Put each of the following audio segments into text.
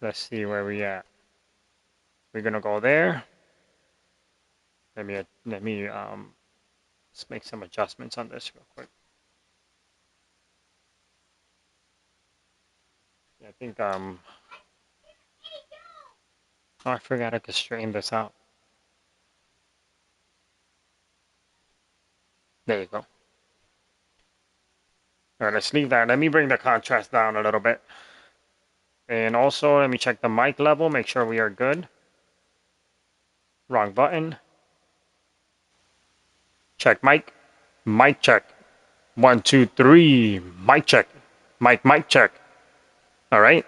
Let's see where we at. We're gonna go there. Let me let's make some adjustments on this real quick. I think oh, I forgot I could straighten this out. There you go. All right, let's leave that. Let me bring the contrast down a little bit. And also, let me check the mic level, make sure we are good. Wrong button. Check mic. Mic check. 1, 2, 3. Mic check. Mic check. All right.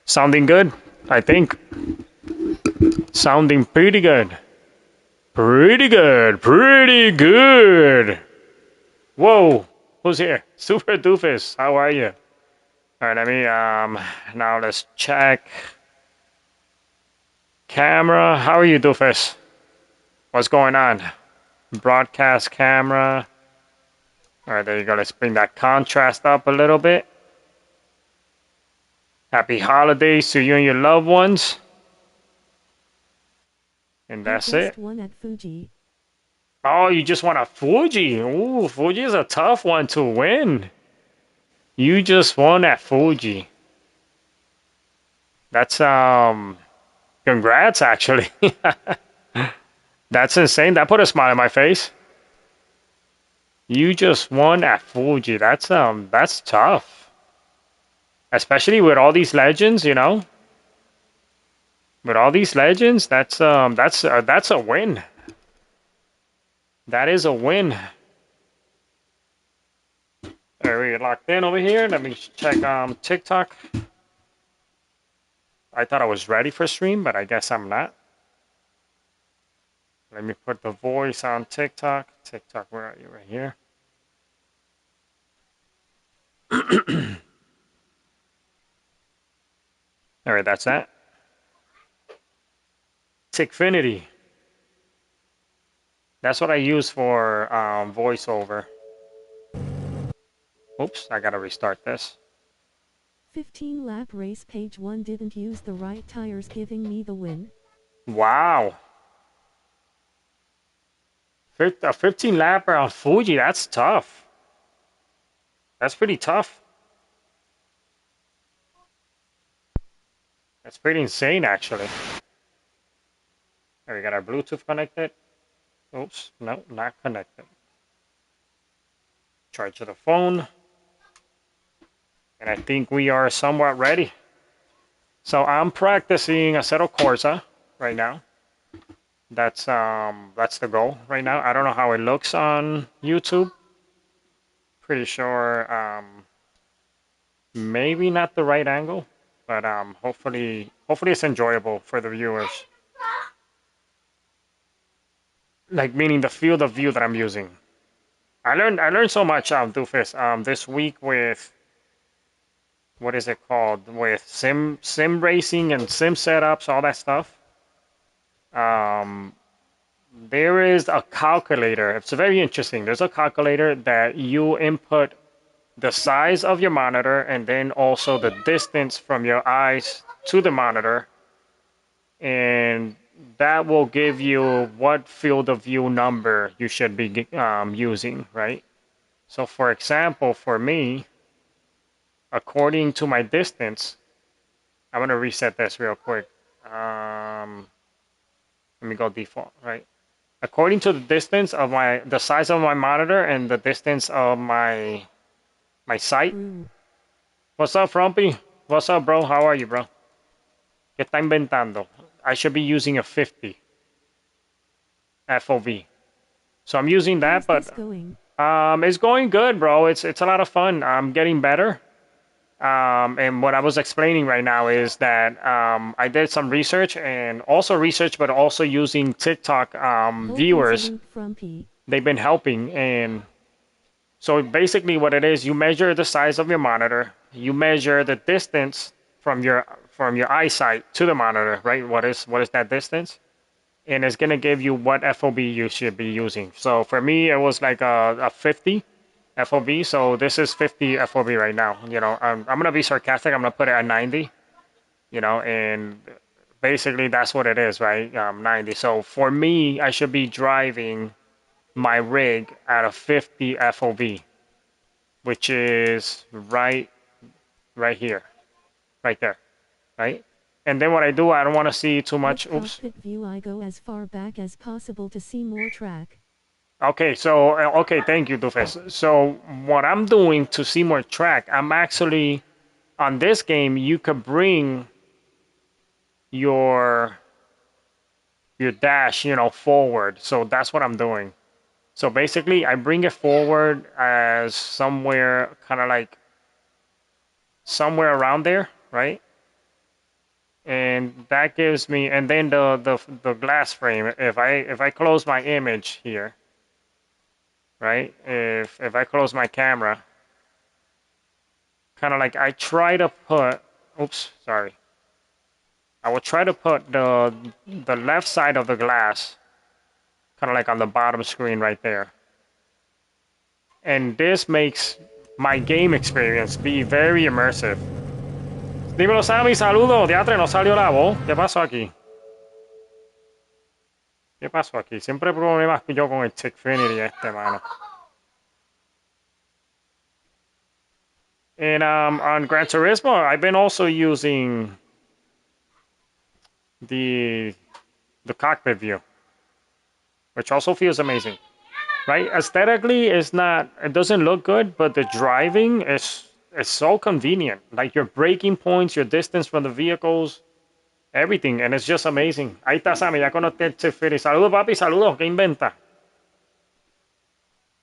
Sounding good, I think. Sounding pretty good. Pretty good. Pretty good. Whoa. Who's here? Super Doofus. How are you? All right, let me, now let's check. Camera. How are you, Doofus? What's going on? Broadcast camera. All right, there you go. Let's bring that contrast up a little bit. Happy holidays to you and your loved ones. And that's it. One at Fuji. Oh, you just won a Fuji. Ooh, Fuji is a tough one to win. You just won at Fuji. That's, congrats, actually. That's insane. That put a smile on my face. You just won at Fuji. That's tough. Especially with all these legends, you know. With all these legends, that's a win. That is a win. Are we locked in over here? Let me check TikTok. I thought I was ready for stream, but I guess I'm not. Let me put the voice on TikTok. TikTok, where are you? Right here. All right, that's that. Tickfinity. That's what I use for voiceover. Oops, I gotta restart this. 15 lap race page 1 didn't use the right tires, giving me the win. Wow. A 15 lapper on Fuji, that's tough. That's pretty tough. That's pretty insane, actually. There, we got our Bluetooth connected. Oops, no, not connected. Charge to the phone. And I think we are somewhat ready. So I'm practicing Assetto Corsa right now. That's the goal right now. I don't know how it looks on YouTube. Pretty sure maybe not the right angle, but hopefully it's enjoyable for the viewers. Like, meaning the field of view that I'm using. I learned so much, Doofus, this week with, what is it called? With sim racing and sim setups, all that stuff. There is a calculator. It's very interesting. There's a calculator that you input the size of your monitor and then also the distance from your eyes to the monitor. And that will give you what field of view number you should be using, right? So for example, for me, according to my distance, I'm going to reset this real quick. Let me go default, right? According to the distance of the size of my monitor and the distance of my sight. What's up, Frumpy? What's up, bro? How are you, bro? ¿Qué está inventando? I should be using a 50 FOV. So I'm using that, but it's going good, bro. It's a lot of fun. I'm getting better. And what I was explaining right now is that I did some research, but also using TikTok viewers. They've been helping. And so basically what it is, you measure the size of your monitor, you measure the distance from your eyesight to the monitor, right? What is that distance? And it's gonna give you what FOB you should be using. So for me, it was like a 50 FOB. So this is 50 FOB right now. You know, I'm gonna be sarcastic. I'm gonna put it at 90. and basically that's what it is, right? 90. So for me, I should be driving my rig at a 50 FOV, which is right here, right there, right? And then what I do, I don't want to see too much. With Oops. cockpit view, I go as far back as possible to see more track. Okay, so okay, thank you, Dufes. So what I'm doing to see more track, I'm actually on this game. You could bring your dash, forward. So that's what I'm doing. So basically, I bring it forward as somewhere, kind of like somewhere around there, right? And that gives me, and then the glass frame. If I close my image here, right? If I close my camera, kind of like I try to put, oops, sorry. I will try to put the left side of the glass, kind of like on the bottom screen right there. And this makes my game experience be very immersive. Dímelo, Sammy, saludo. Teatre, no salió la voz. ¿Qué pasó aquí? ¿Qué pasó aquí? Siempre problemas yo con el Chickfinity mano. And on Gran Turismo, I've been also using the cockpit view, which also feels amazing. Right? Aesthetically, it doesn't look good, but the driving is so convenient. Like your braking points, your distance from the vehicles, everything, and it's just amazing. Ahí está Sammy, ya conecté el Chick-fil-A. Saludos, papi, saludos, ¿qué inventa?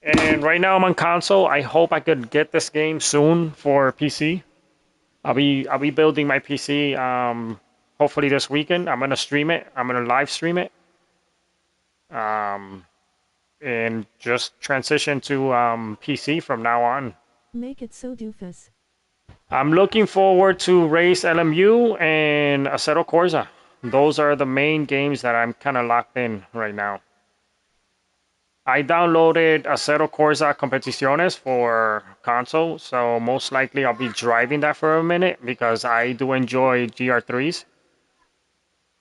And right now I'm on console. I hope I could get this game soon for PC. I'll be building my PC hopefully this weekend. I'm gonna stream it. I'm gonna live stream it. And just transition to PC from now on. Make it so, doofus. I'm looking forward to Race LMU and Assetto Corsa. Those are the main games that I'm kind of locked in right now. I downloaded Assetto Corsa Competiciones for console, so most likely I'll be driving that for a minute because I do enjoy GR3s.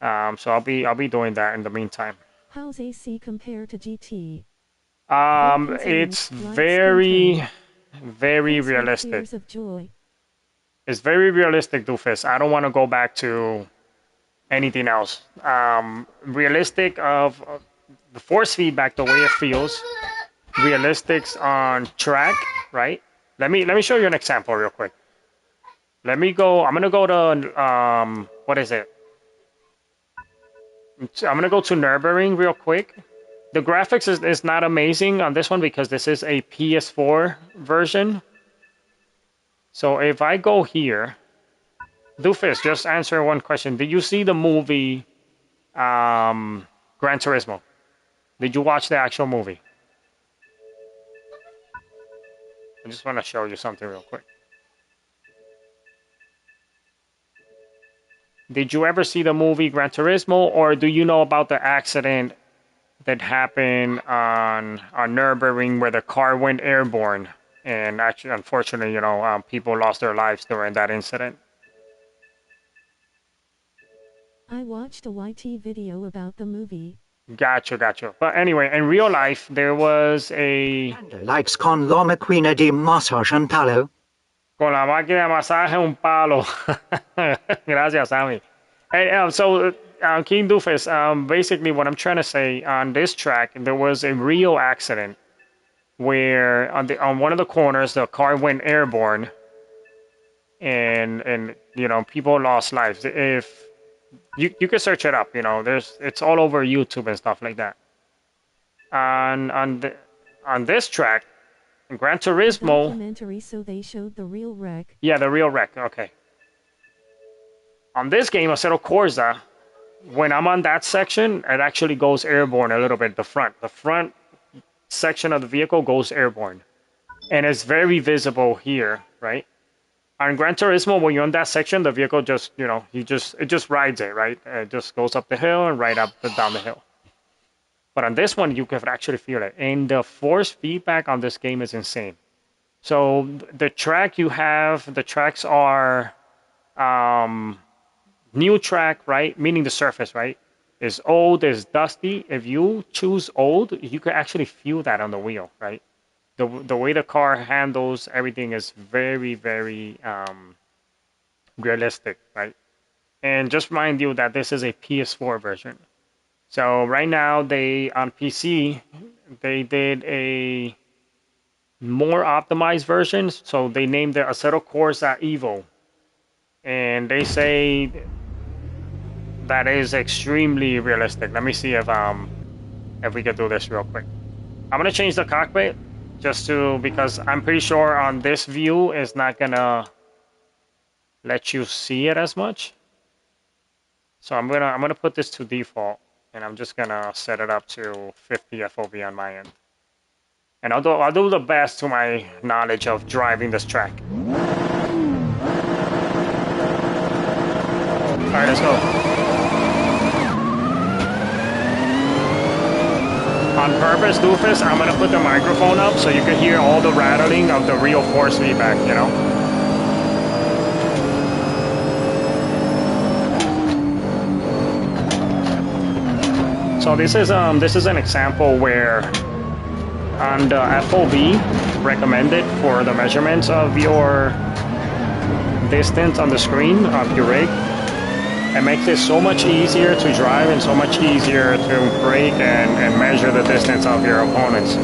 So I'll be doing that in the meantime. How's AC compare to GT? It's very, very realistic. It's very realistic, Doofus. I don't want to go back to anything else. Realistic of the force feedback, the way it feels. Realistics on track, right? Let me show you an example real quick. Let me go. I'm gonna go to what is it? I'm gonna go to Nürburgring real quick. The graphics is not amazing on this one because this is a PS4 version. So if I go here, Doofus, just answer one question. Did you see the movie Gran Turismo? Did you watch the actual movie? I just want to show you something real quick. Did you ever see the movie Gran Turismo, or do you know about the accident that happened on Nürburgring where the car went airborne? And actually, unfortunately, people lost their lives during that incident. I watched a YT video about the movie. Gotcha. But anyway, in real life, there was a... Likes con la máquina de masaje un palo. Con la máquina de masaje un palo. Gracias, Sammy. Hey, so King Doofus, basically what I'm trying to say, on this track, there was a real accident where on one of the corners, the car went airborne and people lost lives. If you can search it up, it's all over YouTube and stuff like that. On this track, in Gran Turismo, documentary, so they showed the real wreck. Yeah, the real wreck. Okay. On this game, Assetto Corsa, when I'm on that section, it actually goes airborne a little bit. The front section of the vehicle goes airborne, and it's very visible here, right? On Gran Turismo, when you're on that section, the vehicle just, it just rides it, right? It just goes up the hill and right up and down the hill. But on this one, you can actually feel it, and the force feedback on this game is insane. So the tracks are new track, right, meaning the surface, right, is old, is dusty. If you choose old, you can actually feel that on the wheel, right? The way the car handles everything is very, very realistic, right? And just remind you that this is a PS4 version. So right now they on PC they did a more optimized version. So they named it Assetto Corsa Evo, and they say that is extremely realistic. Let me see if we can do this real quick. I'm gonna change the cockpit just to because I'm pretty sure on this view it's not gonna let you see it as much. So I'm gonna put this to default, and I'm just gonna set it up to 50 FOV on my end. And I'll do the best to my knowledge of driving this track. All right, let's go. On purpose, Doofus, I'm gonna put the microphone up so you can hear all the rattling of the real force feedback, you know? So this is an example where on the FOV recommended for the measurements of your distance on the screen of your rig, it makes it so much easier to drive and so much easier to brake and measure the distance of your opponents.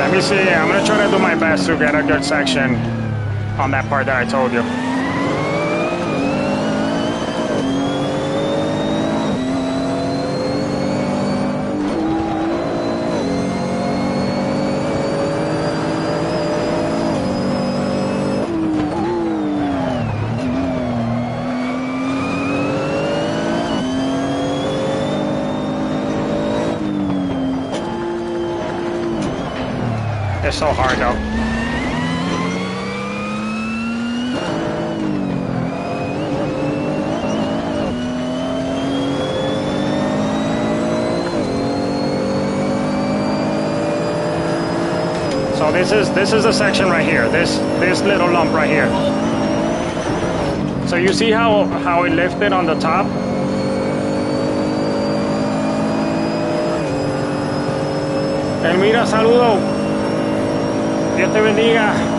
Let me see, I'm gonna try to do my best to get a good section on that part that I told you. It's so hard though. So this is a section right here. This little lump right here. So you see how it lifted on the top? Elmira, saludo. Dios te bendiga.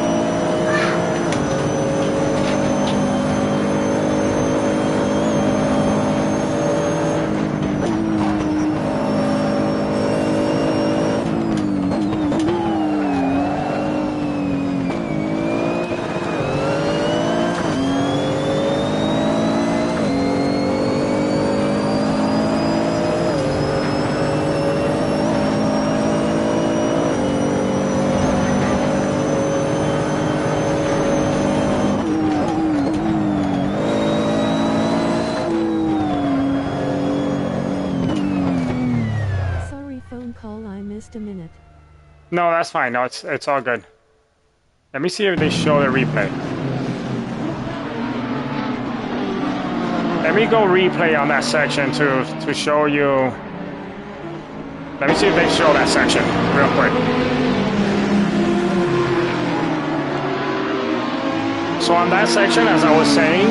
A minute. No, that's fine. No, it's all good. Let me see if they show the replay. Let me go replay on that section to show you Let me see if they show that section real quick. So on that section, as I was saying,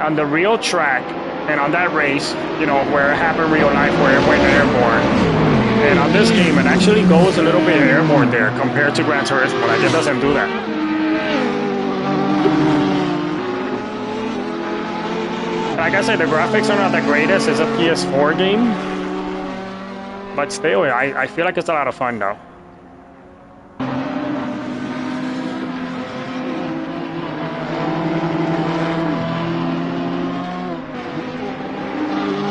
on the real track and on that race, you know, where it happened real life, where it went airborne, and on this game, it actually goes a little bit airborne there compared to Gran Turismo. Like, it doesn't do that. Like I said, the graphics are not the greatest. It's a PS4 game. But still, I feel like it's a lot of fun, though.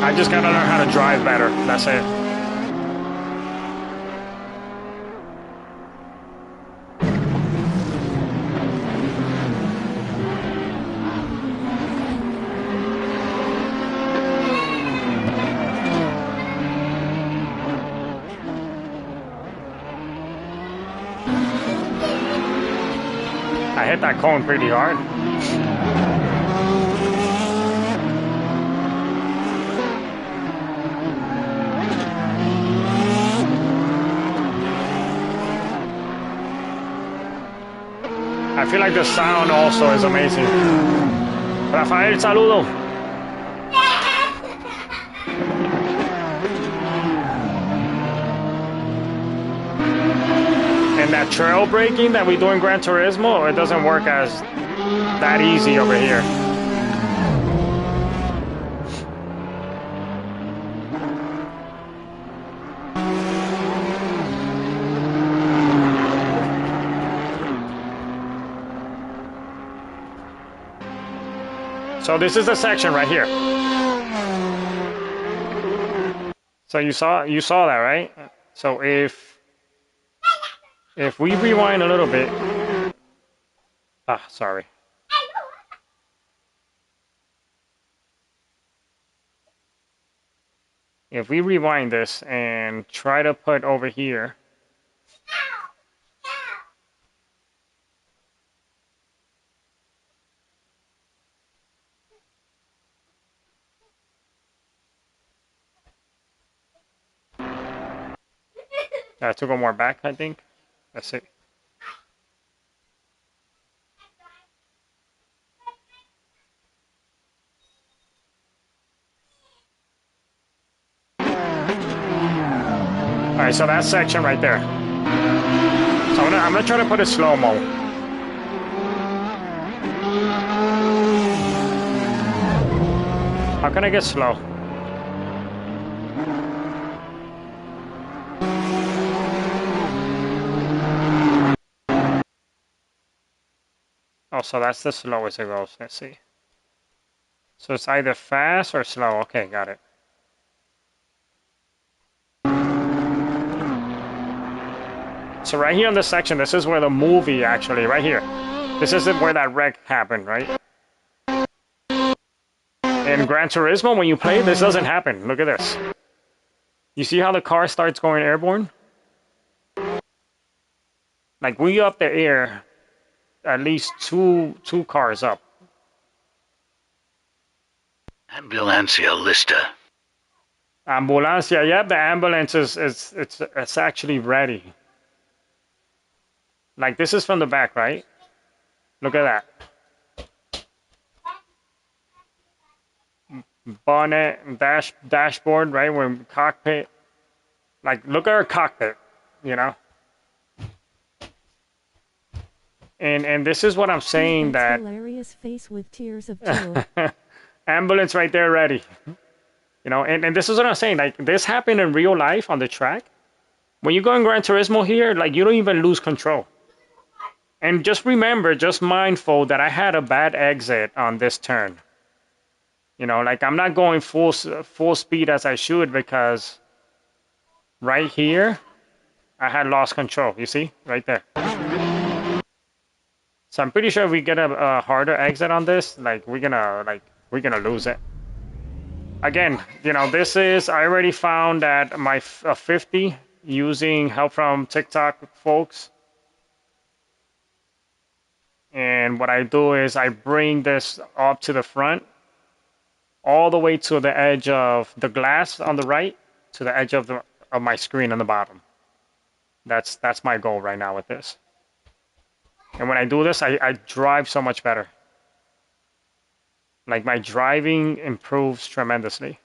I just gotta learn how to drive better. That's it. I hit that cone pretty hard. I feel like the sound also is amazing. Rafael, saludo. And that trail braking that we do in Gran Turismo, it doesn't work as that easy over here. So this is the section right here. So you saw that, right? So if we rewind a little bit, sorry. If we rewind this and try to put over here, I have to go more back, I think. Let's see. All right, so that section right there. So I'm gonna try to put it slow-mo. How can I get slow? Oh, so that's the slowest it goes. Let's see. So it's either fast or slow. Okay, got it. So right here in this section, this is where the movie actually, right here. This is where that wreck happened, right? In Gran Turismo, when you play, this doesn't happen. Look at this. You see how the car starts going airborne? Like, we up the air at least two cars up. Ambulancia lista. Ambulancia, yeah, the ambulance it's actually ready. Like, this is from the back, right? Look at that. Bonnet, dashboard, right? When cockpit. Like, look at our cockpit, you know? And this is what I'm saying, that hilarious face with tears of joy. ambulance right there ready. You know, and this is what I'm saying. Like, this happened in real life on the track. When you go in Gran Turismo here, like, you don't even lose control. And just remember, just mindful that I had a bad exit on this turn. You know, like, I'm not going full speed as I should, because right here, I had lost control. You see? Right there. So I'm pretty sure if we get a harder exit on this, like, we're gonna lose it. Again, you know, this is, I already found that my 50 using help from TikTok folks. And what I do is I bring this up to the front, all the way to the edge of the glass on the right, to the edge of my screen on the bottom. That's my goal right now with this. And when I do this, I drive so much better. Like my driving improves tremendously.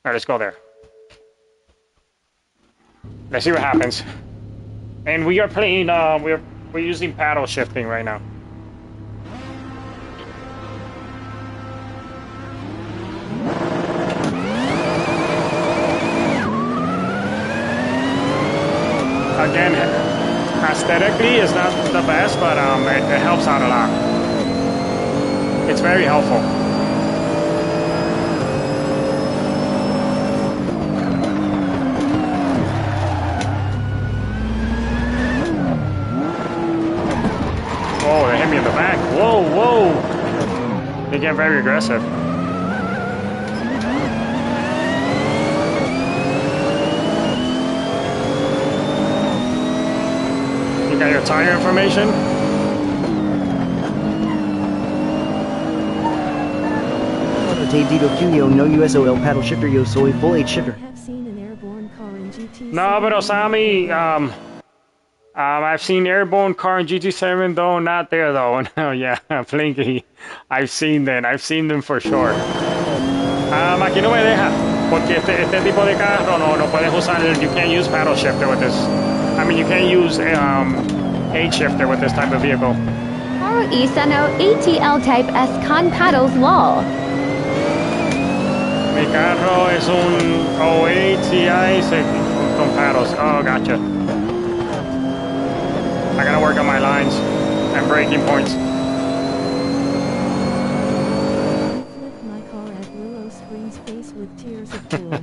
All right, let's go there. Let's see what happens. And we are playing. We're using paddle shifting right now. Again, aesthetically, it's not the best, but it helps out a lot. It's very helpful. Oh, they hit me in the back. Whoa, whoa. They get very aggressive. You got your tire information? Dave Dito Q, no USOL paddle shifter, yo soy full 8 shifter. I have seen an airborne car in GT7. No, but Osami, I've seen airborne car in GT7 though, not there though. No, yeah, Flinky. I've seen them for sure. Aquí no me deja, porque este tipo de carro no puedes usar, you can't use paddle shifter with this. I mean, you can't use H shifter with this type of vehicle. Haru Isano ATL Type S con paddles lol. Mi carro es un 08 CI con paddles. Oh, gotcha. I gotta work on my lines and braking points. I flipped my car at Willow Springs face with tears of joy.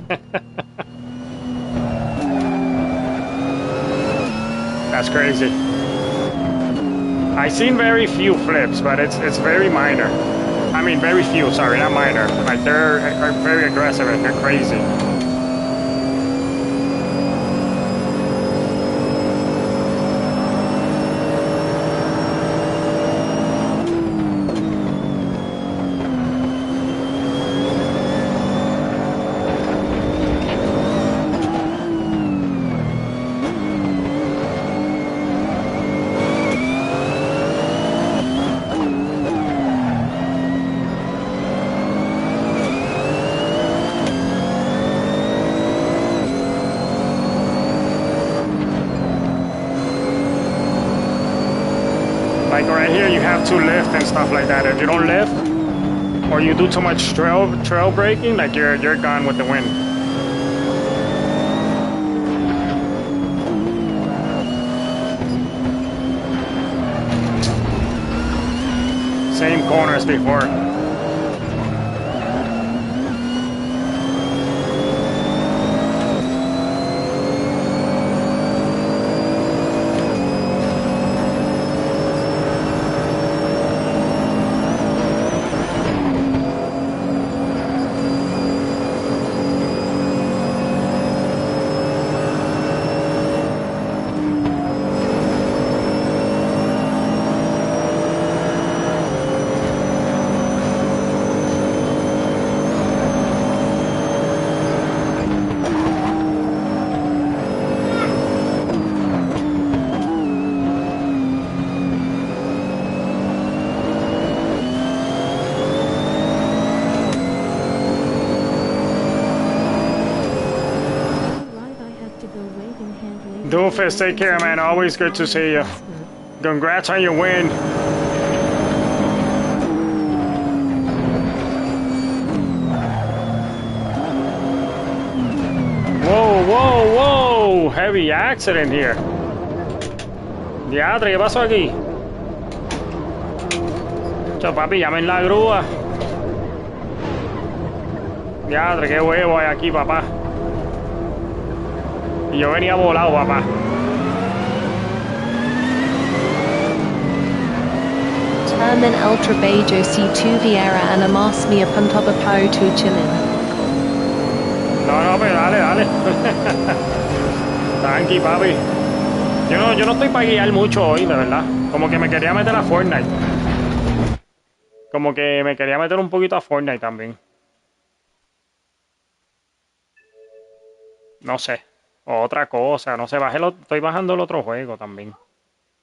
That's crazy. I've seen very few flips, but it's very minor. I mean, very few, sorry, not minor. Like, they're very aggressive and they're crazy. Like right here, you have to lift and stuff like that. If you don't lift, or you do too much trail braking, like you're gone with the wind. Same corner as before. Doofus, take care, man. Always good to see you. Congrats on your win. Whoa, whoa, whoa! Heavy accident here. Diadre, ¿qué pasó aquí? Chao, papi, llamen la grúa. Diadre, qué huevo hay aquí, papá. Y yo venía volado, papá. Termin Ultra Bejo C2 Vieira Anamas Mia Puntoba Pau Tu Chilin. No, pero dale. Tranqui, papi. Yo no estoy para guiar mucho hoy, de verdad. Como que me quería meter a Fortnite. Como que me quería meter un poquito a Fortnite también. No sé. O otra cosa, no sé. Estoy bajando el otro juego también.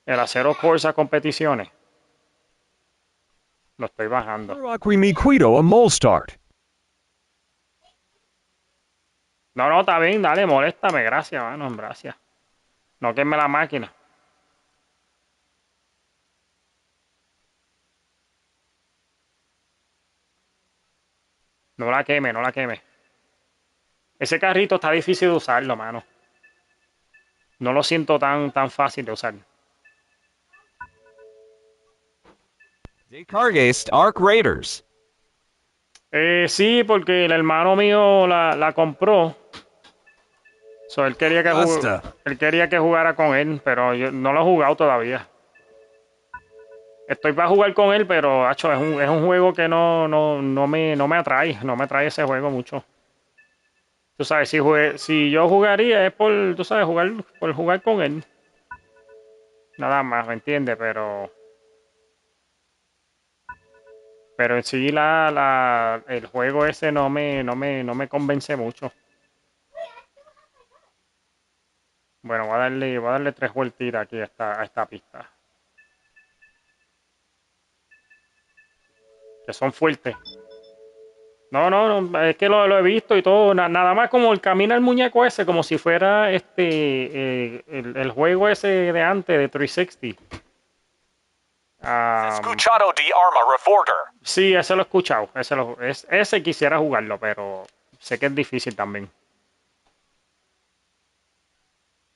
El Acero Corsa Competiciones. Lo estoy bajando. RedeemedCreations777 a mole start. No, no, está bien, dale, moléstame, gracias, mano, gracias. No queme la máquina. No la queme, no la queme. Ese carrito está difícil de usarlo, mano. No lo siento tan fácil de usar. Descargues Arc Raiders. Sí, porque el hermano mío la compró. So, él quería que jugara con él, pero yo no lo he jugado todavía. Estoy para jugar con él, pero acho, es un juego que no me atrae. No me atrae ese juego mucho. Tú sabes, si yo jugaría es tú sabes, por jugar con él. Nada más, ¿me entiendes? Pero en sí el juego ese no me convence mucho. Bueno, voy a darle 3 vueltitas aquí a esta pista. Que son fuertes. No, es que lo he visto y todo. Nada más como el camina el muñeco ese, como si fuera el juego ese de antes, de 360. Escuchado de Arma Reporter. Sí, ese lo he escuchado. Ese quisiera jugarlo, pero sé que es difícil también.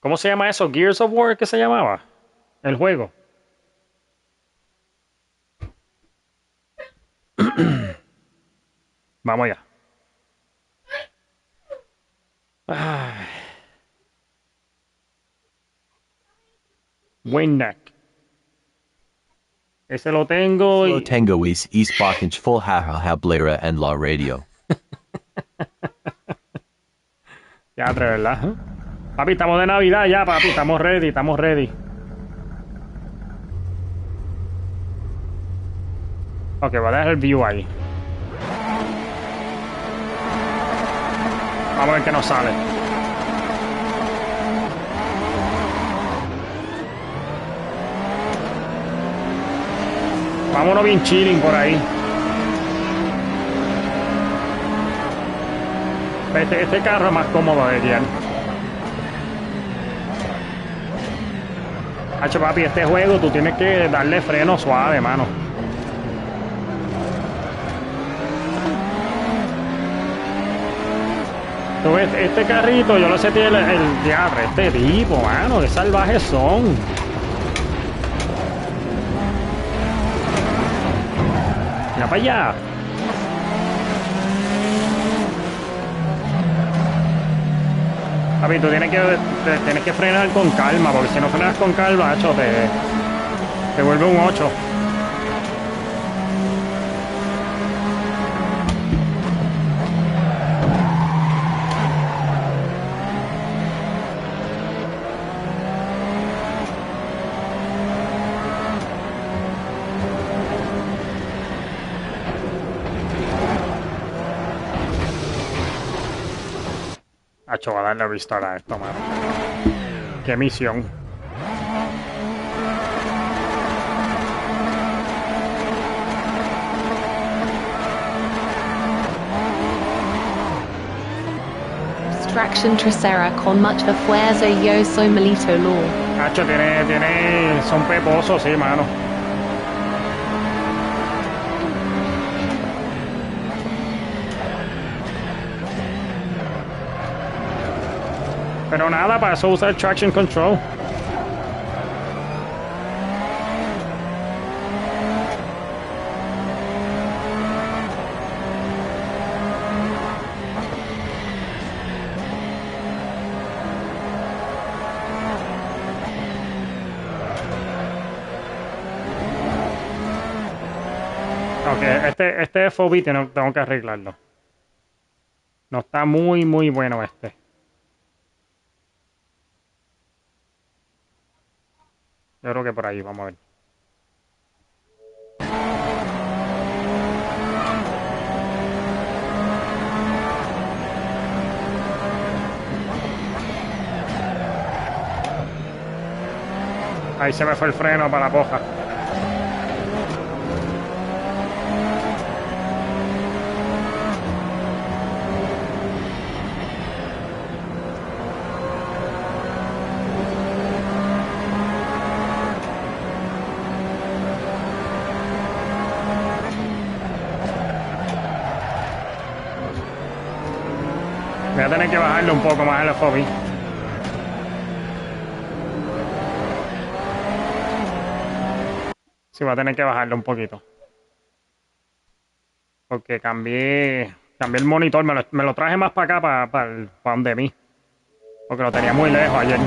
¿Cómo se llama eso? ¿Gears of War que se llamaba? El juego. Vamos allá. Ay. Winneck. Ese lo tengo Lo y... tengo is Eastbakens full hablera en la radio. Ya, ¿verdad? ¿Eh? Papi, estamos de Navidad ya, papi. Estamos ready, estamos ready. Ok, voy a dejar el view ahí. Vamos a ver qué nos sale. Vámonos bien chilling por ahí. Este carro es más cómodo de guiar. Hacho, papi, este juego tú tienes que darle freno suave, mano. Tú ves, este carrito, yo lo sé, tiene el diablo, este tipo, mano, qué salvajes son. Mira para allá. Papi, tú tienes que frenar con calma, porque si no frenas con calma, macho, te vuelve un 8. Hacho, va a darle restart a esto, mano. Qué misión. Distraction trasera con mucho fuerza yo soy malito law. Hacho, son peposos, sí, mano. Pero nada, para eso usa el traction control. Ok, este FOV tengo que arreglarlo. No está muy bueno este. Yo creo que por ahí, vamos a ver. Ahí se me fue el freno para la poja. Voy a tener que bajarle un poco más el FOV. Sí, voy a tener que bajarle un poquito. Porque cambié el monitor, me lo traje más para acá, para donde mí. Porque lo tenía muy lejos ayer.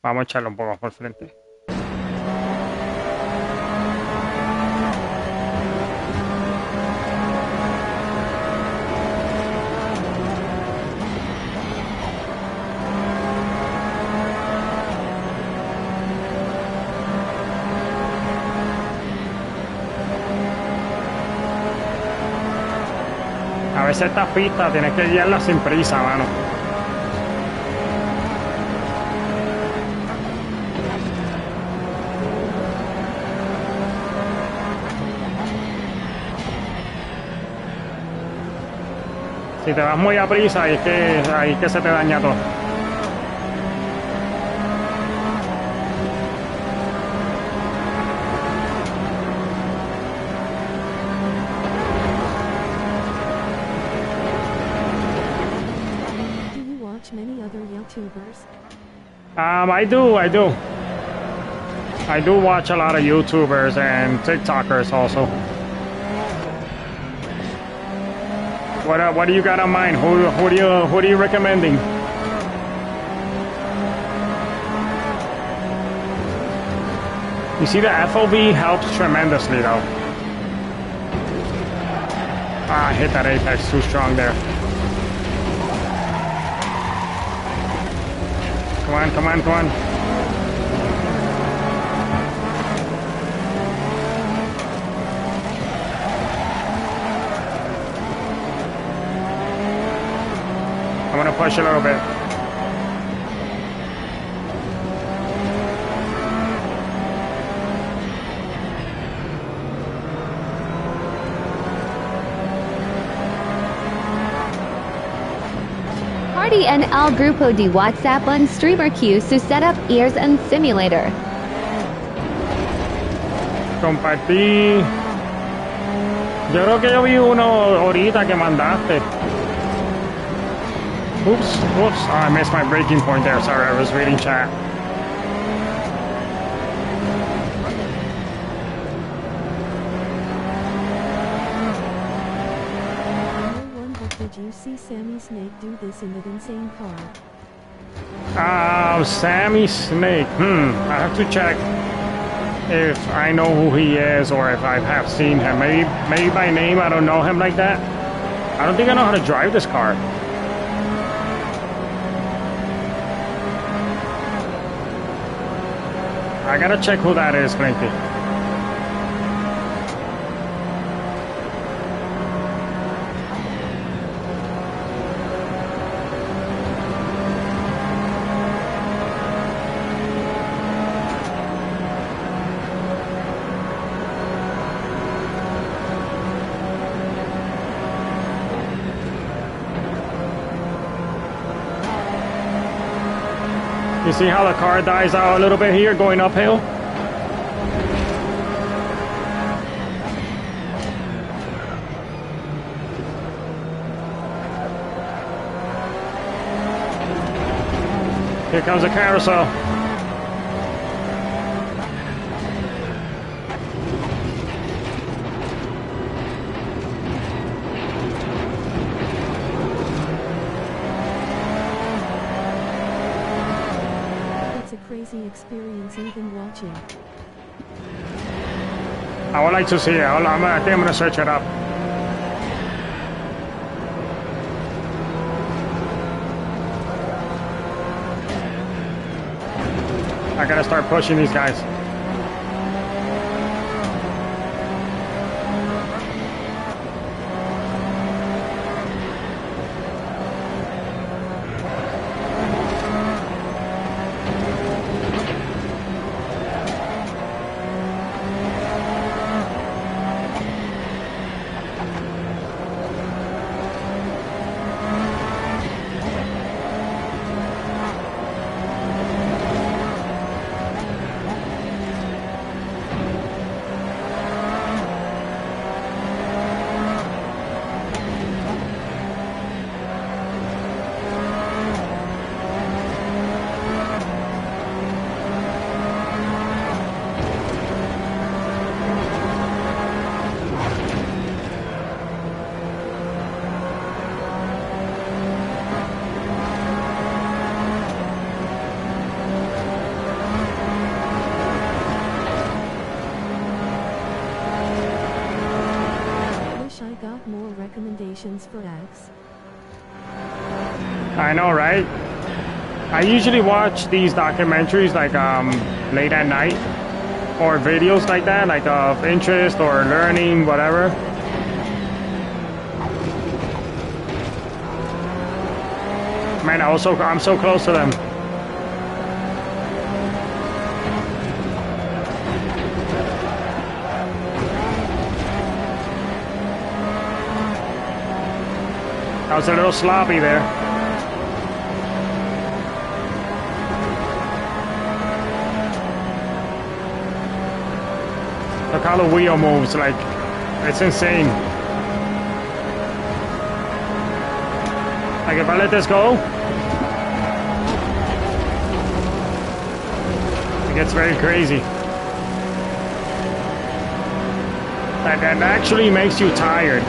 Vamos a echarlo un poco por frente. A veces estas pistas tienes que guiarlas sin prisa, mano. Si te vas muy a prisa, ahí es que se te daña todo. Do you watch many other YouTubers? I do. I do watch a lot of YouTubers and TikTokers also. What do you got on mind? Who are you recommending? You see, the FOV helps tremendously, though. Ah, I hit that apex too strong there. Come on. I'm gonna push a little bit. Party en el grupo de WhatsApp un streamer queue su setup ears and simulator. Compartí. Yo creo que yo vi uno ahorita que mandaste. Oops. Oh, I missed my breaking point there. Sorry, I was reading chat. Did you see Sammy Snake do this in the insane car? Sammy Snake. I have to check if I know who he is or if I have seen him. Maybe by name I don't know him like that. I don't think I know how to drive this car. I gotta check who that is, Blinky. You see how the car dies out a little bit here going uphill? Here comes a carousel. It's a crazy experience even watching. I would like to see it. I think I'm gonna search it up. I gotta start pushing these guys. Recommendations for X. I know, right? I usually watch these documentaries like late at night, or videos like that, like of interest or learning, whatever. Man, I'm so close to them. I was a little sloppy there. Look how the wheel moves, like, it's insane. Like, if I let this go, it gets very crazy. That actually makes you tired.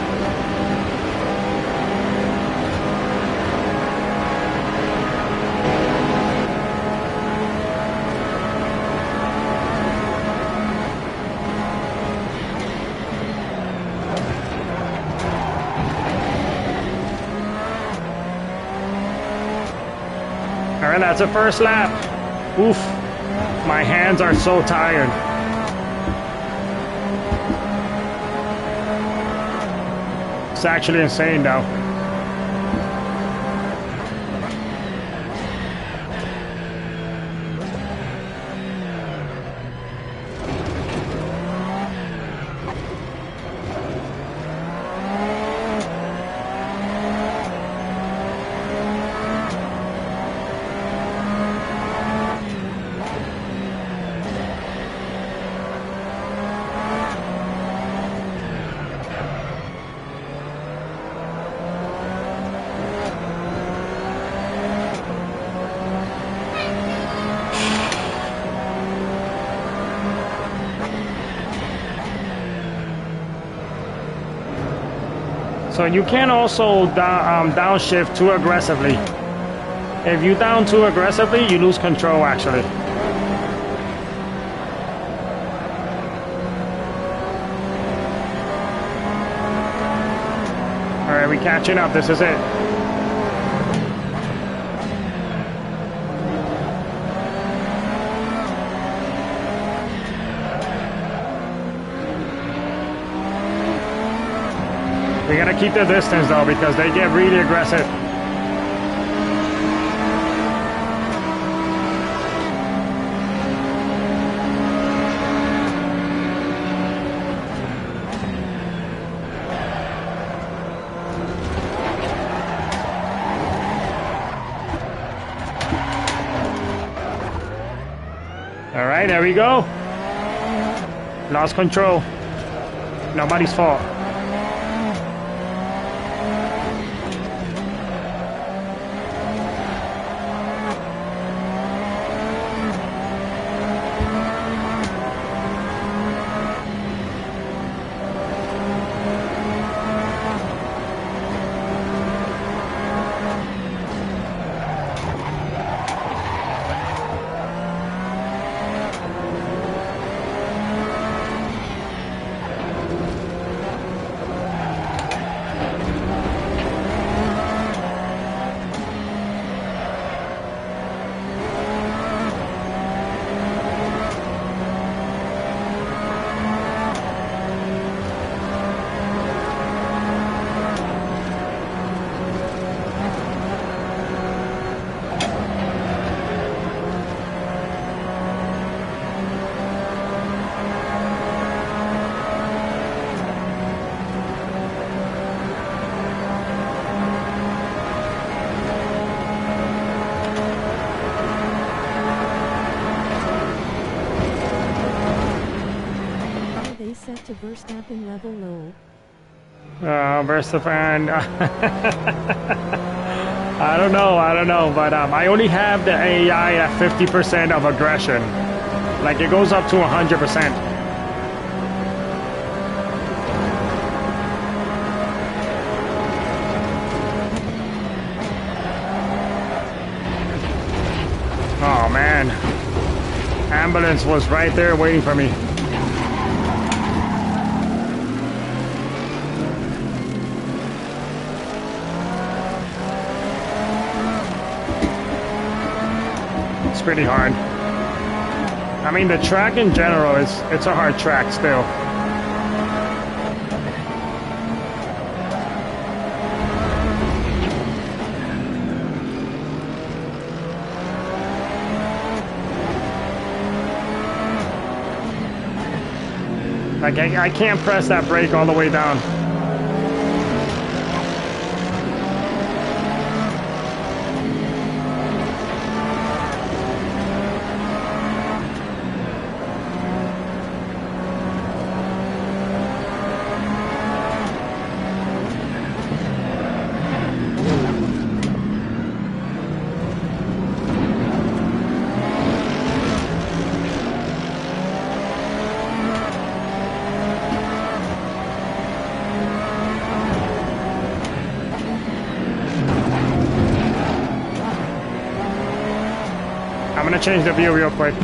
Alright, that's the first lap. Oof. My hands are so tired. It's actually insane though. So you can also downshift too aggressively. If you down too aggressively, you lose control actually. Alright, we catching up, this is it. We gotta keep the distance though, because they get really aggressive. there we go. Lost control. Nobody's fault. Set to Verstappen level low. Verstappen. I don't know, but I only have the AI at 50% of aggression. Like it goes up to 100%. Oh man, ambulance was right there waiting for me. Pretty hard. I mean, the track in general it's a hard track still. Like I can't press that brake all the way down. I'm gonna change the view real quick.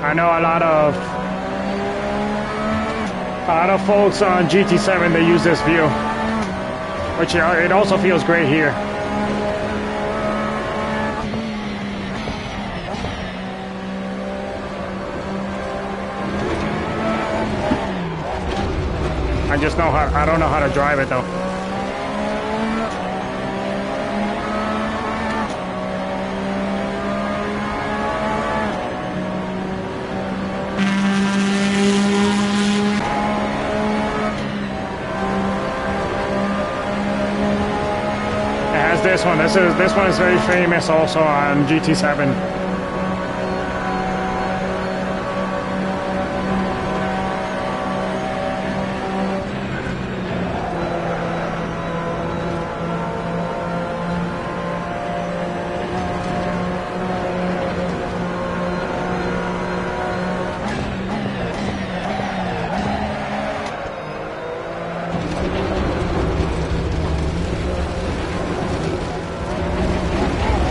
I know a lot of folks on GT7 they use this view, which it also feels great here. I don't know how to drive it though. This one. This one is very famous also on GT7.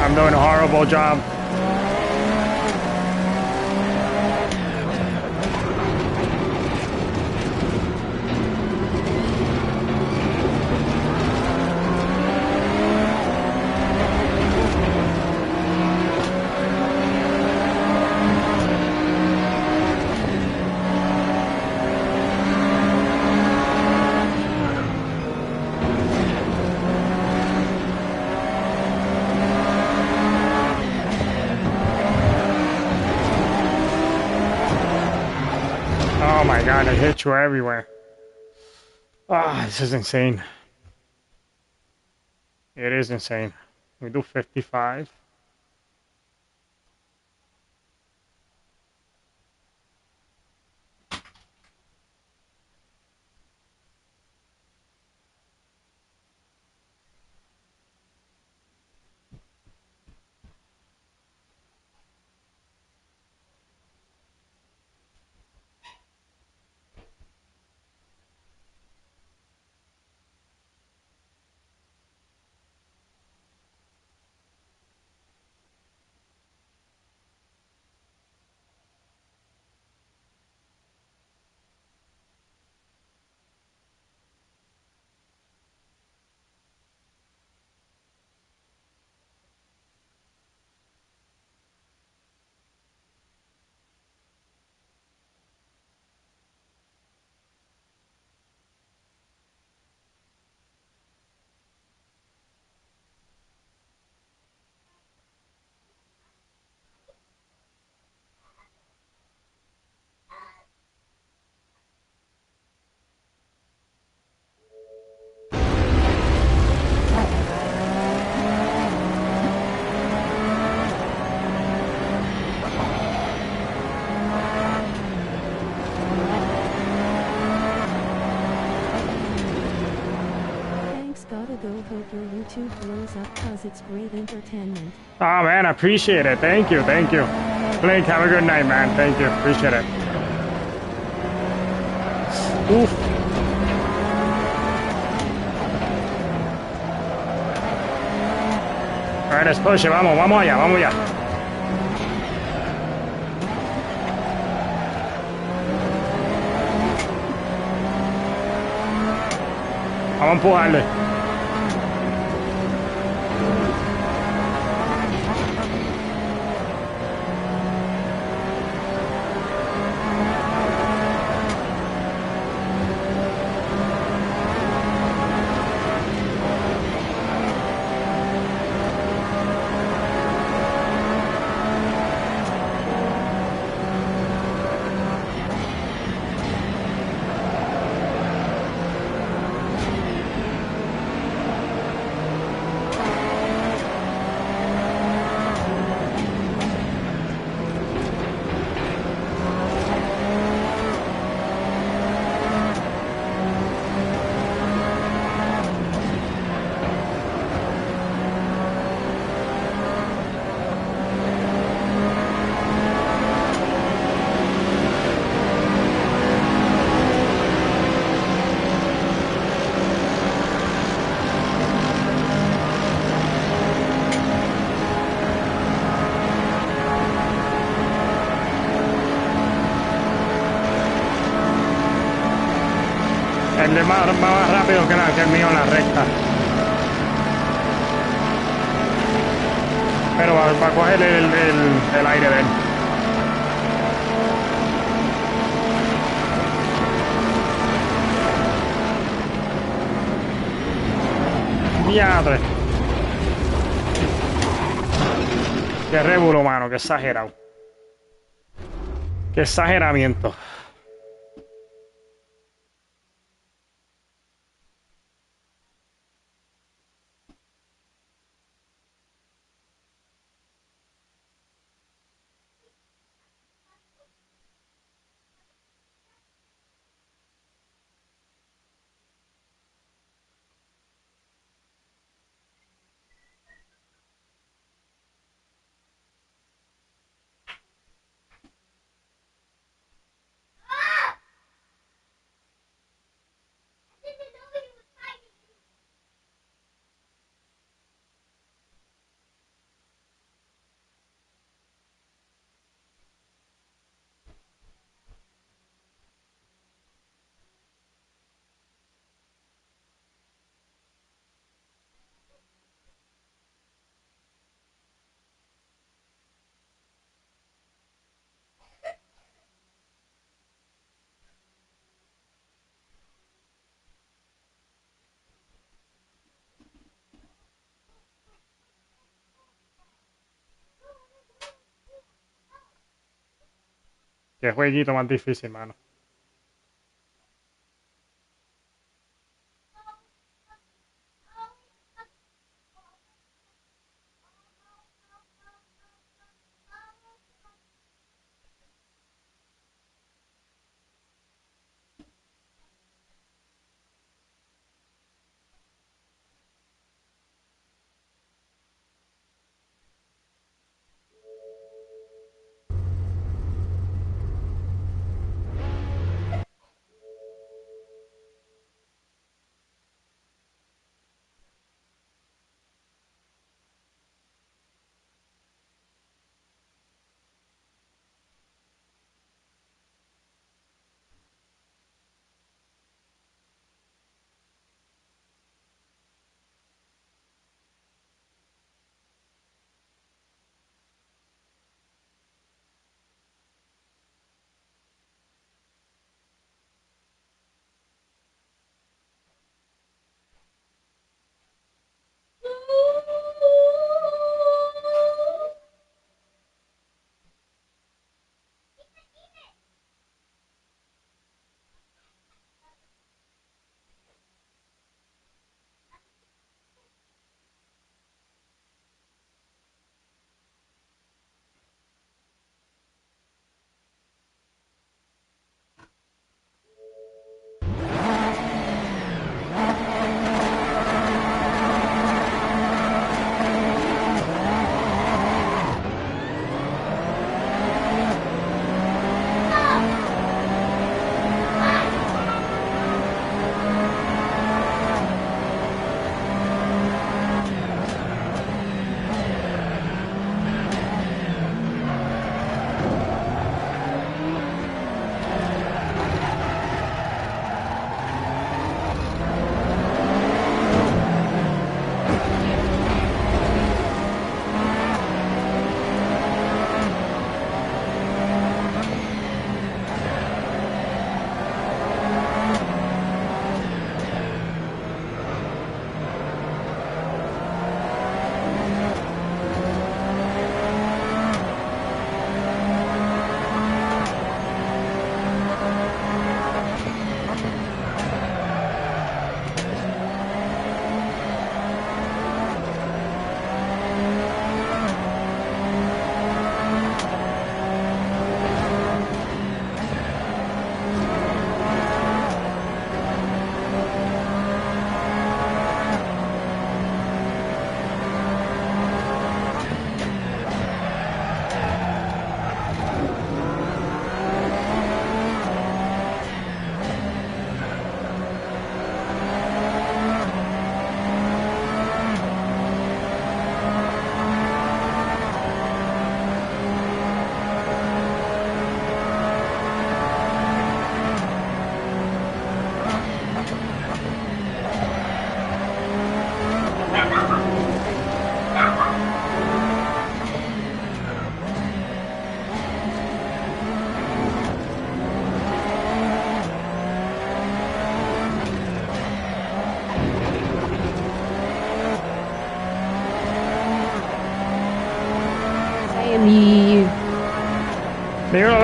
I'm doing a horrible job. Oh my god, I hit you everywhere. Ah, this is insane. It is insane. We do 55. go. Hope your YouTube blows up cause it's great entertainment. Oh man, I appreciate it. Thank you, thank you. Blake, have a good night, man. Thank you, appreciate it. Oof. Alright, let's push it. Vamos, vamos allá, vamos allá. Vamos a empujarle. El de más rápido que el mío en la recta. Pero va a coger el aire de él. Diadre. Qué rébulo, mano, qué exagerado. Qué exageramiento. Qué jueguito más difícil, mano.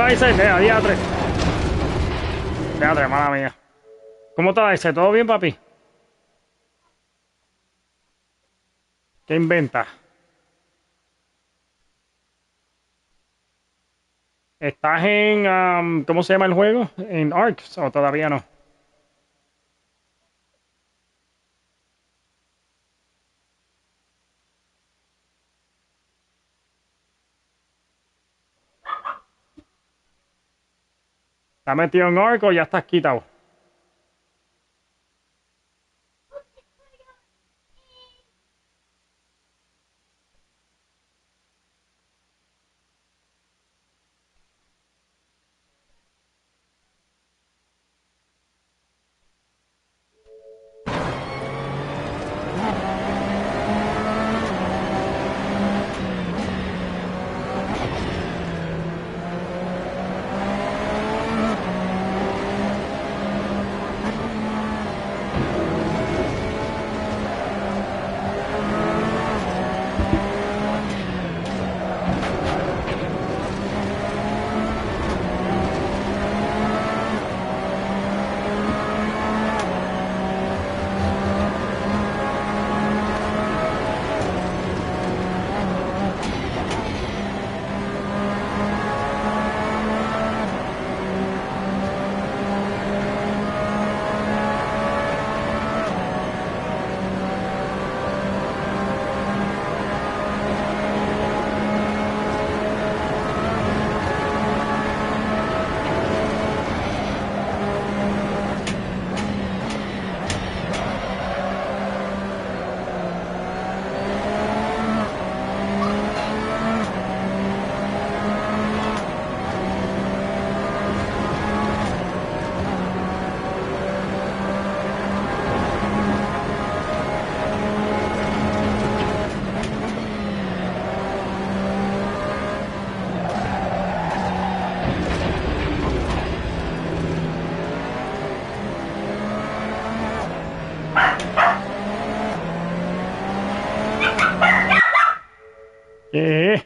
dice? Diatre. Diatre, mala mía. ¿Cómo te dice? ¿Todo bien, papi? ¿Qué inventa? ¿Estás en, cómo se llama el juego? ¿En Ark o todavía no? ¿Estás metido en Ark o ya estás quitado? ¿Qué?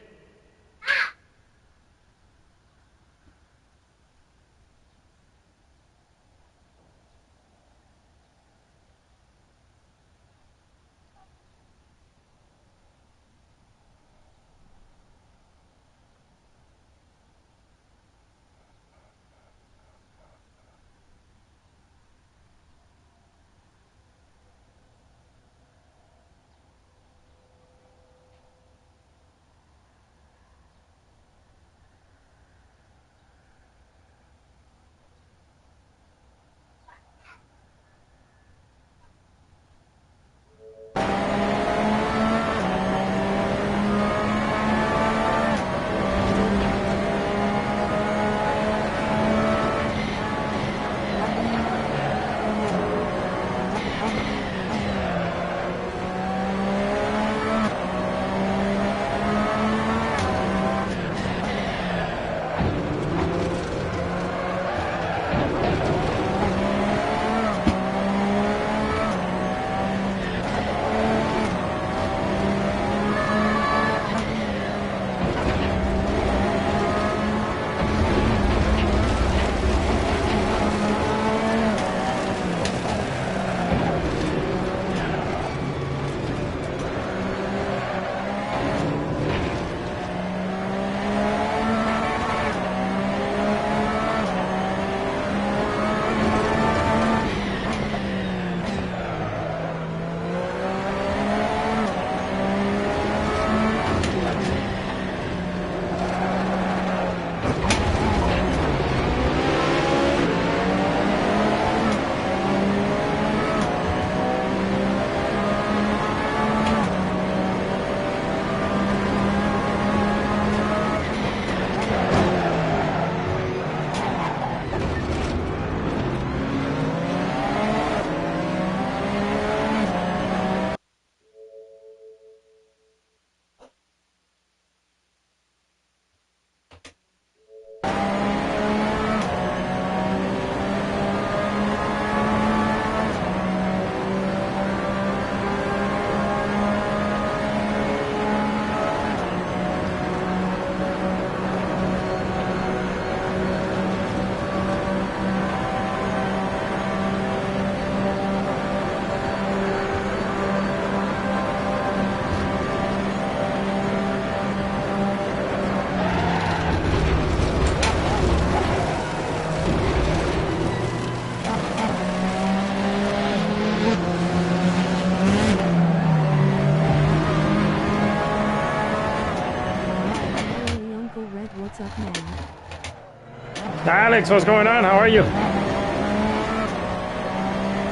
Alex, what's going on? How are you?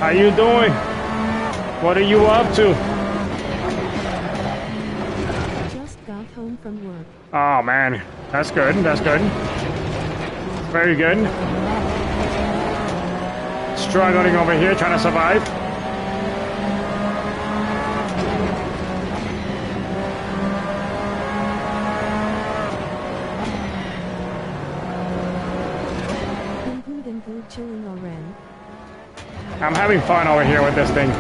How you doing? What are you up to? Just got home from work. Oh man, that's good. That's good. Very good. Struggling over here, trying to survive. Chilling already. I'm having fun over here with this thing.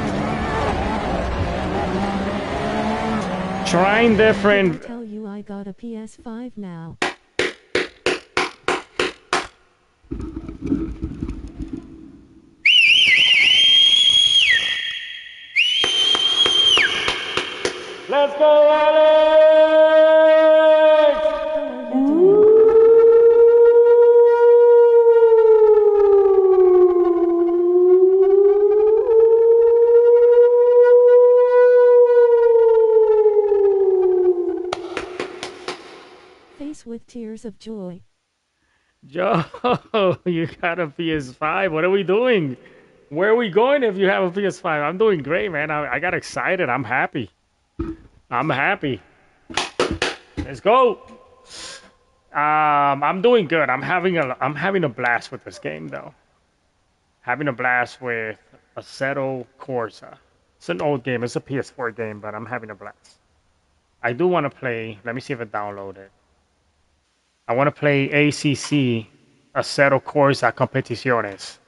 Trying different. I tell you, I got a PS5 now. Let's go, Alex! Face with tears of joy. Joe, you got a PS5. What are we doing? Where are we going if you have a PS5? I'm doing great, man. I got excited. I'm happy. I'm happy. Let's go. I'm doing good. I'm having a blast with this game though. Having a blast with Assetto Corsa. It's an old game. It's a PS4 game, but I'm having a blast. I do want to play. Let me see if I download it. I want to play ACC Assetto Corsa Competiciones,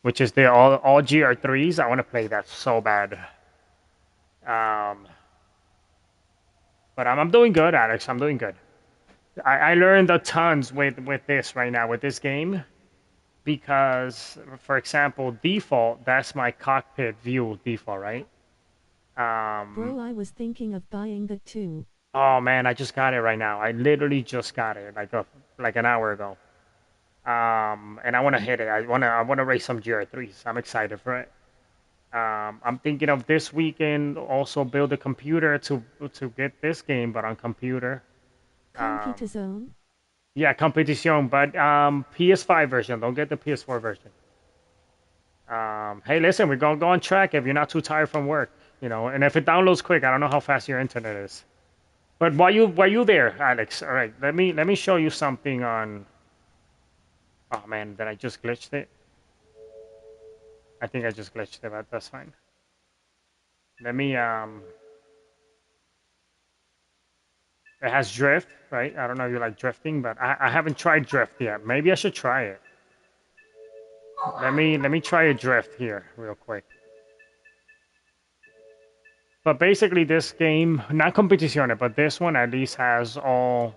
which is the all GR3s. I want to play that so bad. But I'm doing good, Alex. I'm doing good. I learned a tons with this right now, with this game. Because, for example, default, that's my cockpit view default, right? Bro, I was thinking of buying the 2. Oh man, I just got it right now. I literally just got it like an hour ago. And I want to hit it. I want to race some GR3s. I'm excited for it. I'm thinking of this weekend also build a computer to get this game, but on computer. Competition? Yeah, competition, but PS5 version. Don't get the PS4 version. Hey, listen, we're gonna go on track if you're not too tired from work, you know. And if it downloads quick, I don't know how fast your internet is. But while you there, Alex, all right, let me show you something on. Oh man, did I just glitched it? I think I just glitched it, but that's fine. Let me It has drift, right? I don't know if you like drifting, but I haven't tried drift yet. Maybe I should try it. Let me try a drift here real quick. But basically, this game, not competizione, but this one at least has all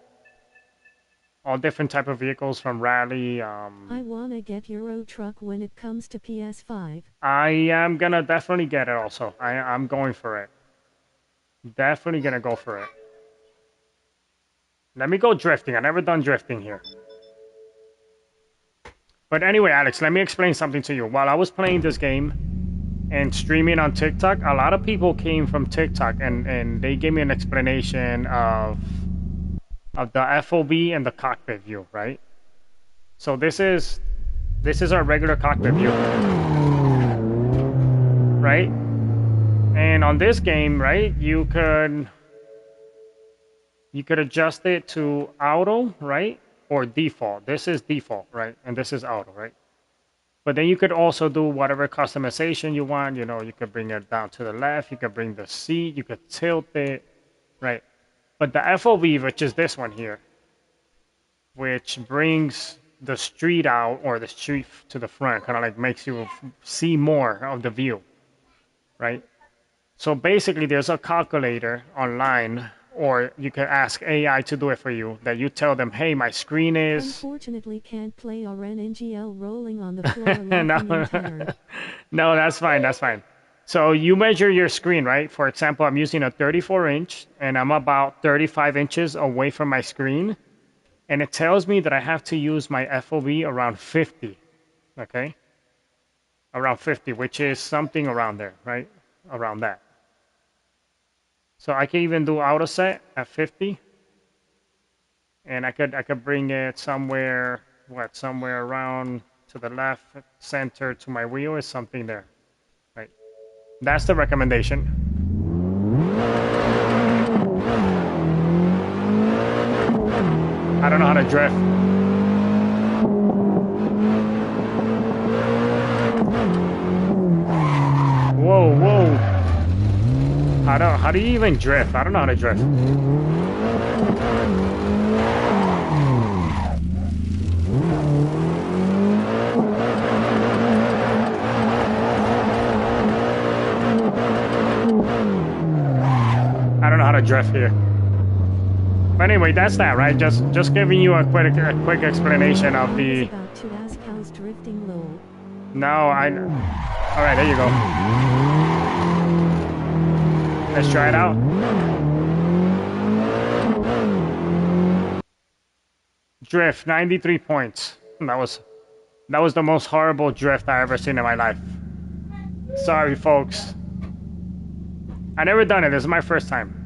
different type of vehicles from rally. I wanna get Euro Truck when it comes to PS5. I am gonna definitely get it also. I'm going for it. Definitely gonna go for it. Let me go drifting. I've never done drifting here. But anyway, Alex, let me explain something to you. While I was playing this game and streaming on TikTok, a lot of people came from TikTok and they gave me an explanation of the FOV and the cockpit view, right? So this is our regular cockpit view, right? And on this game, right, you could adjust it to auto, right? Or default. This is default, right? And this is auto, right? But then you could also do whatever customization you want. You know, you could bring it down to the left. You could bring the seat. You could tilt it, right? But the FOV, which is this one here, which brings the street out or the street to the front, kind of like makes you see more of the view, right? So basically, there's a calculator online, or you can ask AI to do it for you, that you tell them, hey, my screen is... Unfortunately, can't play RNNGL rolling on the floor laughing No, that's fine, that's fine. So you measure your screen, right? For example, I'm using a 34-inch, and I'm about 35 inches away from my screen, and it tells me that I have to use my FOV around 50, okay? Around 50, which is something around there, right? Around that. So I can even do auto set at 50, and I could bring it somewhere what, somewhere around to the left, center to my wheel is something there. Right. That's the recommendation. I don't know how to drift. Whoa, whoa. How do you even drift? I don't know how to drift. I don't know how to drift here. But anyway, that's that, right? Just giving you a quick explanation of the. About to ask how's drifting low. No, I. All right, there you go. Let's try it out. Drift, 93 points. That was the most horrible drift I ever seen in my life. Sorry, folks. I never done it. This is my first time.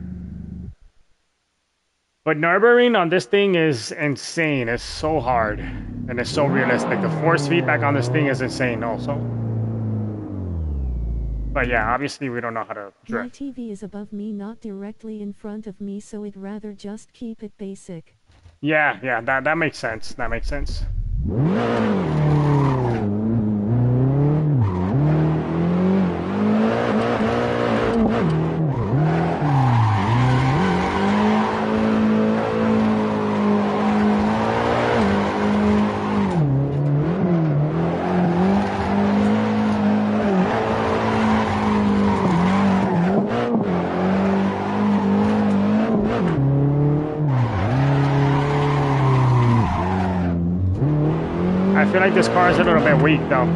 But Nürburgring on this thing is insane. It's so hard. And it's so realistic. The force feedback on this thing is insane also. But yeah, obviously we don't know how to drift. My TV is above me, not directly in front of me, so I'd rather just keep it basic. Yeah, that makes sense. That makes sense. I feel like this car is a little bit weak though.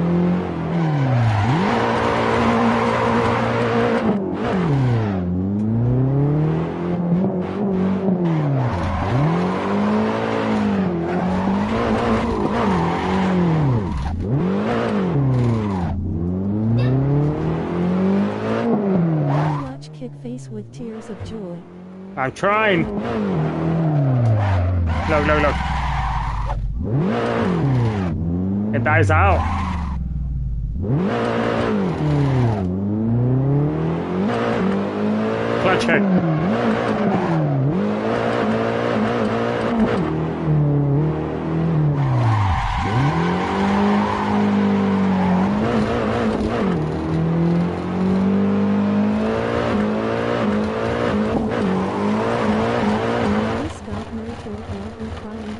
Watch kick face with tears of joy. I'm trying. Look. It dies out. Clutch kick.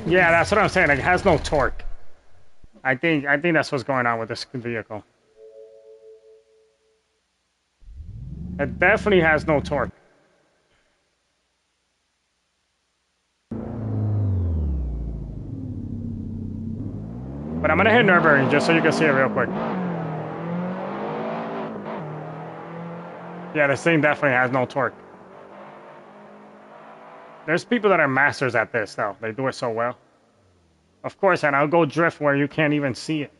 Yeah, that's what I'm saying. Like, it has no torque. I think that's what's going on with this vehicle. It definitely has no torque. But I'm gonna hit Nürburgring just so you can see it real quick. Yeah, this thing definitely has no torque. There's people that are masters at this though. They do it so well. Of course, and I'll go drift where you can't even see it.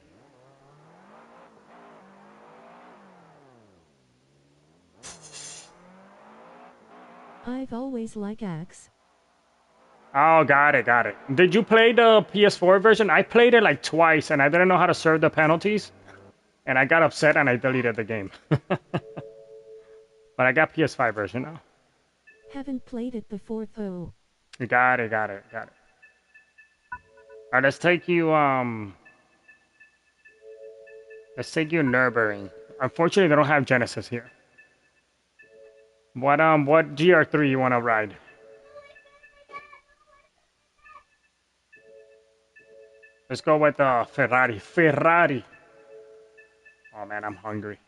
I've always liked Axe. Oh, got it. Did you play the PS4 version? I played it like twice, and I didn't know how to serve the penalties. And I got upset, and I deleted the game. But I got PS5 version now. Haven't played it before though. You got it. Alright, let's take you Nürburgring. Unfortunately, they don't have Genesis here. What GR3 you want to ride? Let's go with Ferrari. Oh man, I'm hungry.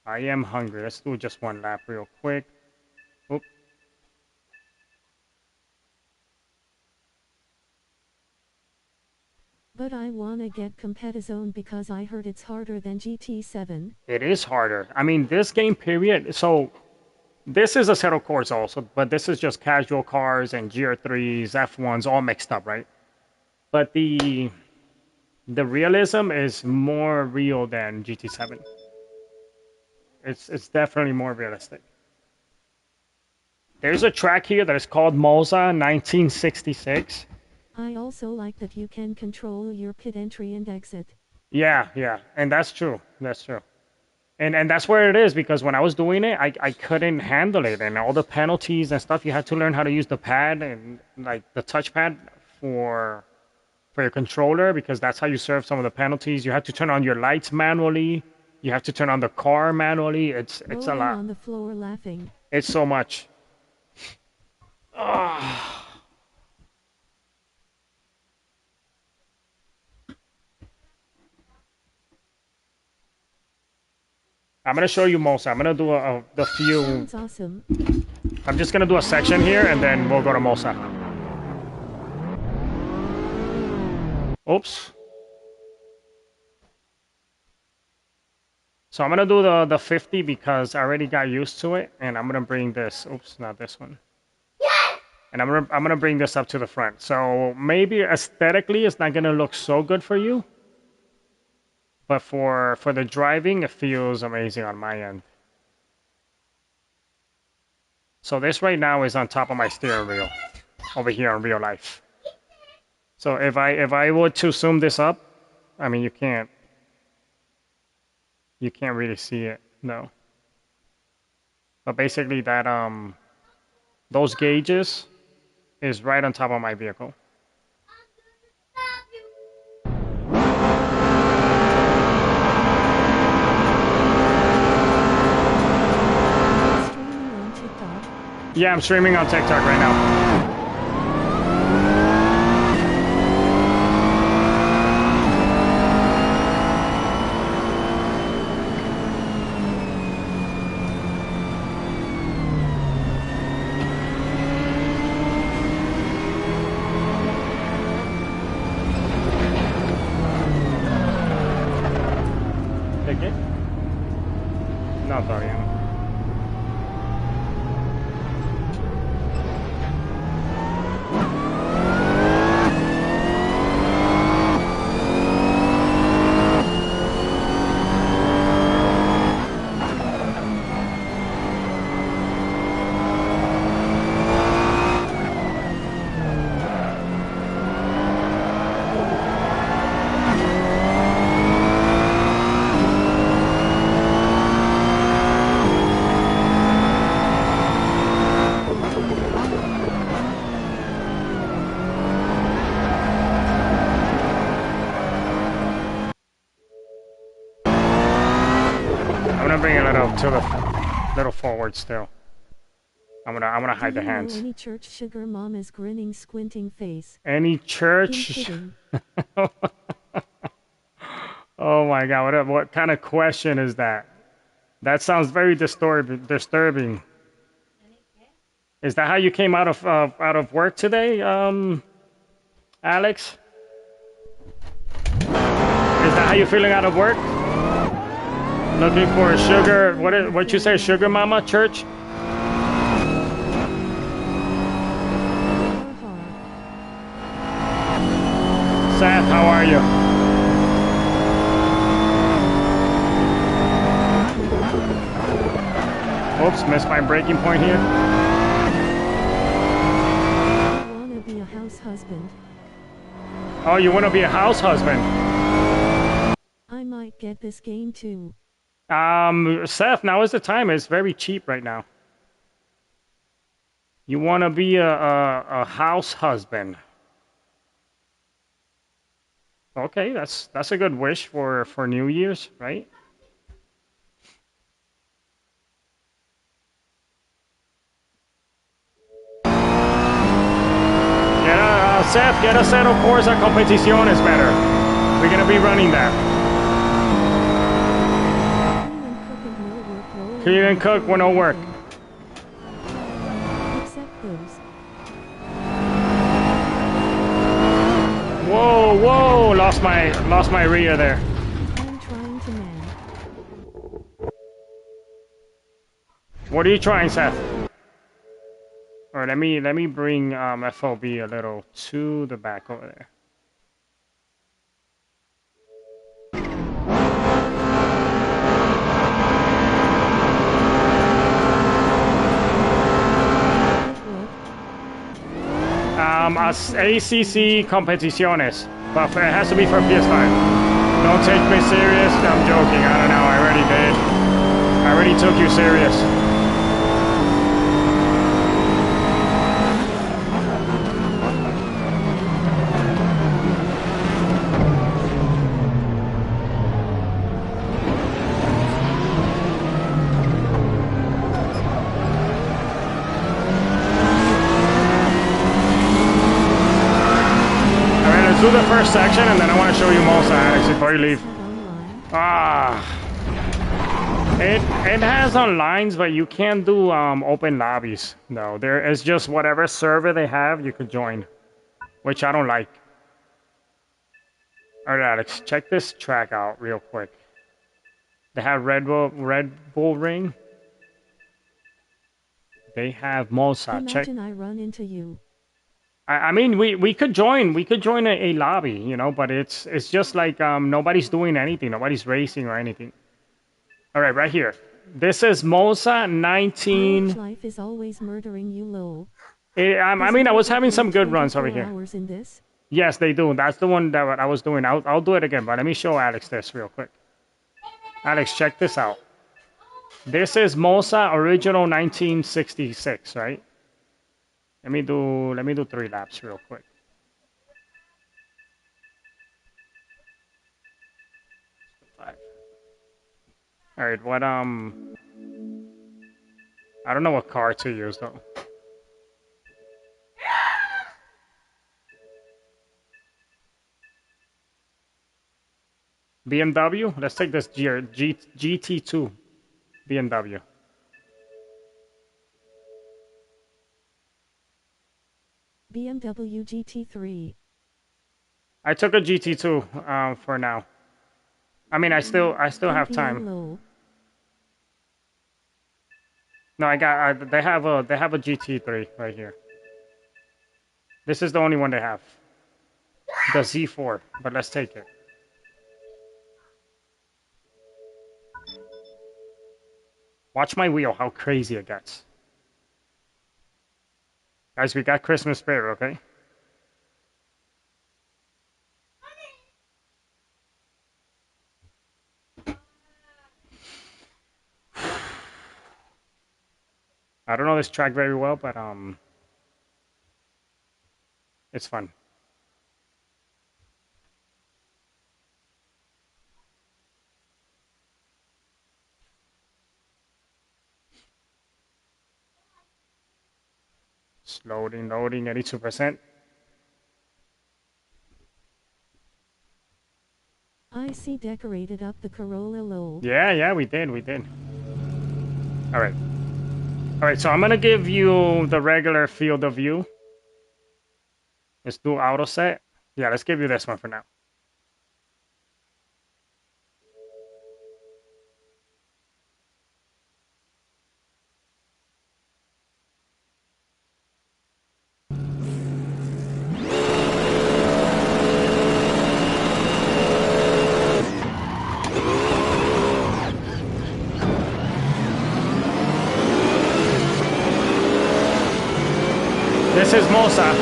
I am hungry. Let's do just one lap real quick. Oop. But I wanna get Competizone because I heard it's harder than GT7. It is harder. I mean, this game period, so this is a set of course also, but this is just casual cars and GR3s, F1s, all mixed up, right? But the realism is more real than GT7. It's definitely more realistic. There's a track here that is called Monza 1966. I also like that you can control your pit entry and exit. Yeah, yeah, and that's true. That's true. And that's where it is, because when I was doing it, I couldn't handle it, and all the penalties and stuff. You had to learn how to use the pad and like the touchpad for your controller, because that's how you serve some of the penalties. You have to turn on your lights manually. You have to turn on the car manually. It's a Rolling lot. on the floor laughing. It's so much. Ah. I'm gonna show you Mosa. I'm gonna do the few. Sounds awesome. I'm just gonna do a section here, and then we'll go to Mosa. Oops. So I'm gonna do the 50 because I already got used to it, and I'm gonna bring this. Oops, not this one. And I'm gonna bring this up to the front. So maybe aesthetically, it's not gonna look so good for you. But for the driving, it feels amazing on my end. So this right now is on top of my steering wheel over here in real life. So if I were to zoom this up, I mean, you can't really see it, no. But basically that those gauges is right on top of my vehicle. Yeah, I'm streaming on TikTok right now. ¿De qué? No, todavía no. Bring it to the little forward still. I'm gonna hide the hands. Any church sugar mom is grinning, squinting face. Any church? Oh my God! What kind of question is that? That sounds very disturbing. Is that how you came out of work today, Alex? Is that how you feeling out of work? Looking for a sugar, what you say, sugar mama church? Seth, how are you? Oops, missed my breaking point here. I wanna be a house husband. Oh, you wanna be a house husband? I might get this game too. Seth, now is the time. It's very cheap right now. You want to be a house husband. Okay, that's a good wish for New Year's, right? Seth, get a set of Corsa Competiciones better. We're gonna be running that. Clean and cook will no work. Except those. Whoa, whoa! Lost my rear there. I'm trying to man. What are you trying, Seth? All right, let me bring FOB a little to the back over there. ACC Competiciones, but it has to be for PS5. Don't take me serious. I'm joking. I don't know. I already did. I already took you serious. Do the first section, and then I want to show you Mosa, Alex, before you leave. It has online, but you can't do open lobbies. No, there is just whatever server they have, you could join, which I don't like. All right, Alex, check this track out real quick. They have Red Bull Ring. They have Mosa. Imagine I run into you. I mean, we could join a lobby, you know, but it's just like nobody's doing anything, nobody's racing or anything. All right, right here. This is Mosa 19. Life is always murdering you, lol. I mean, I was having some good runs over here. Hours in this? Yes, they do. That's the one that I was doing. I'll do it again, but let me show Alex this real quick. Alex, check this out. This is Mosa original 1966, right? Let me do 3 laps real quick. Five. All right, what I don't know what car to use though. BMW. Let's take this GT2 BMW. BMW GT3. I took a GT2 for now. I mean, I still have time. Low. No, I got. They have a GT3 right here. This is the only one they have. The Z4, but let's take it. Watch my wheel, how crazy it gets. Guys, we got Christmas spirit, okay? I don't know this track very well, but it's fun. It's loading, 82%. I see decorated up the Corolla lol. Yeah, we did. All right, so I'm gonna give you the regular field of view. Let's do auto set. Yeah, let's give you this one for now. This is Mosa,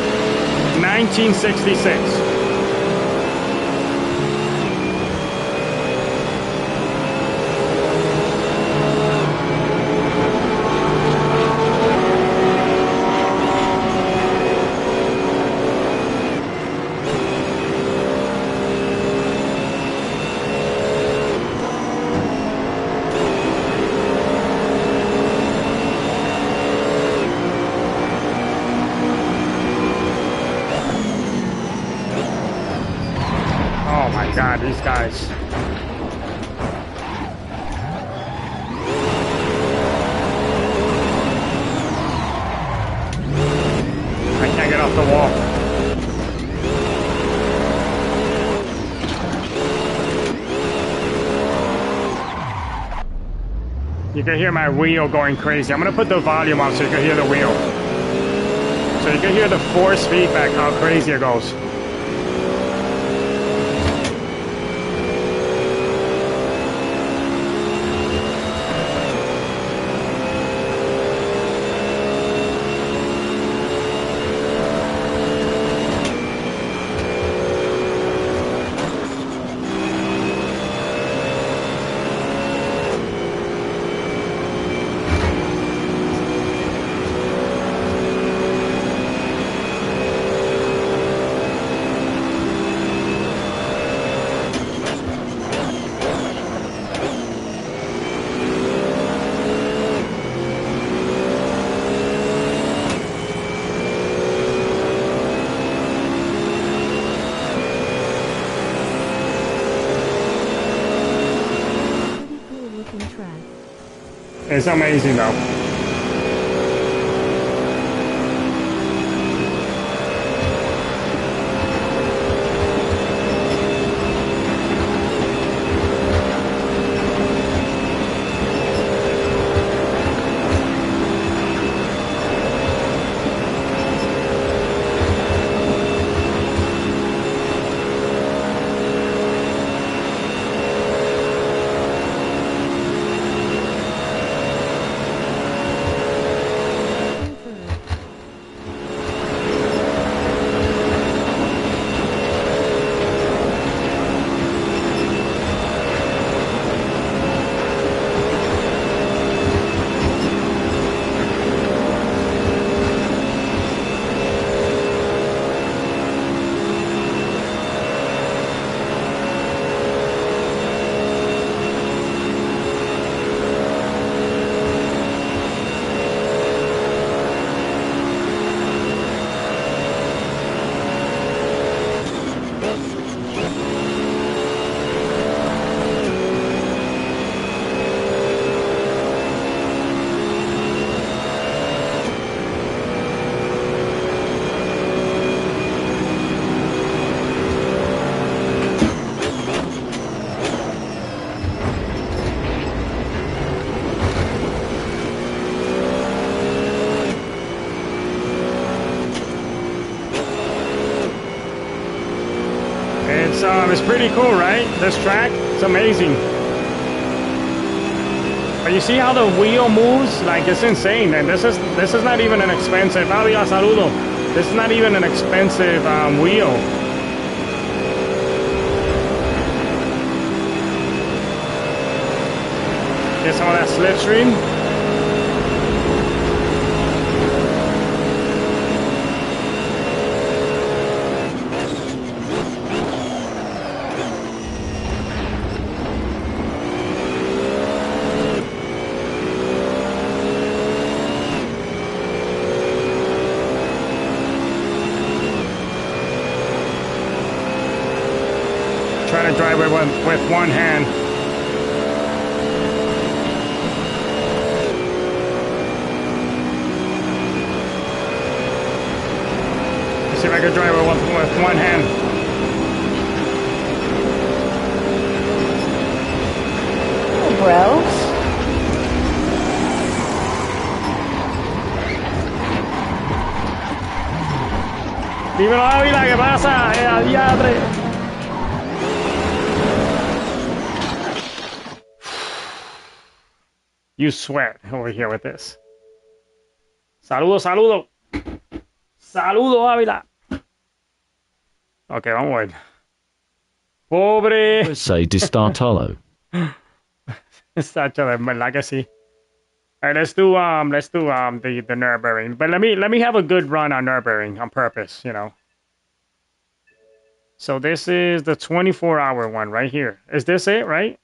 1966. God, these guys. I can't get off the wall. You can hear my wheel going crazy. I'm gonna put the volume up so you can hear the wheel. So you can hear the force feedback, how crazy it goes. It's amazing though. It's pretty cool, right? This track, it's amazing. But you see how the wheel moves? Like, it's insane. And this is not even an expensive. Ávila, saludo. This is not even an expensive wheel. Get some of that slipstream. Trying to drive it with one hand. Let's see if I can drive it with one hand. Oh, bros. Dímelo, Ávila, ¿qué pasa? Adiadre. You sweat over here with this. Saludo, saludo. Saludo, Ávila. Ok, vamos a ver. Pobre. Say distartalo. Sacho, en verdad que sí. All right, let's do the Nürburgring. But let me have a good run on Nürburgring on purpose, you know. So this is the 24-hour one right here. Is this it, right?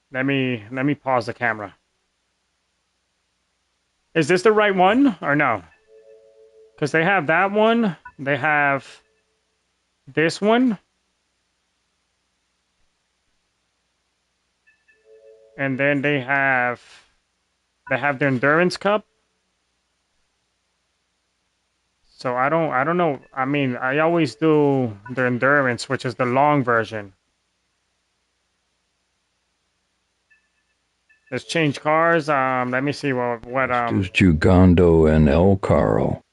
Let me pause the camera. Is this the right one or no? Because they have that one. They have this one. And then they have the Endurance Cup. So I don't know. I mean, I always do the Endurance, which is the long version. Let's change cars. Let me see what Just Jugando and El Caro.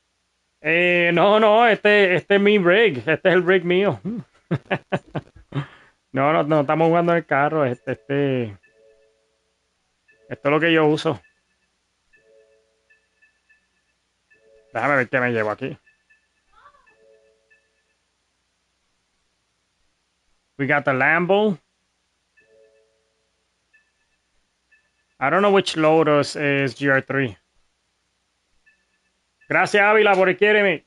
No, este es mi rig. Este es el rig mío. No, estamos jugando en el carro. Esto es lo que yo uso. Déjame ver qué me llevo aquí. We got the Lambo. I don't know which Lotus is GR3. Gracias, Ávila, por quiéreme.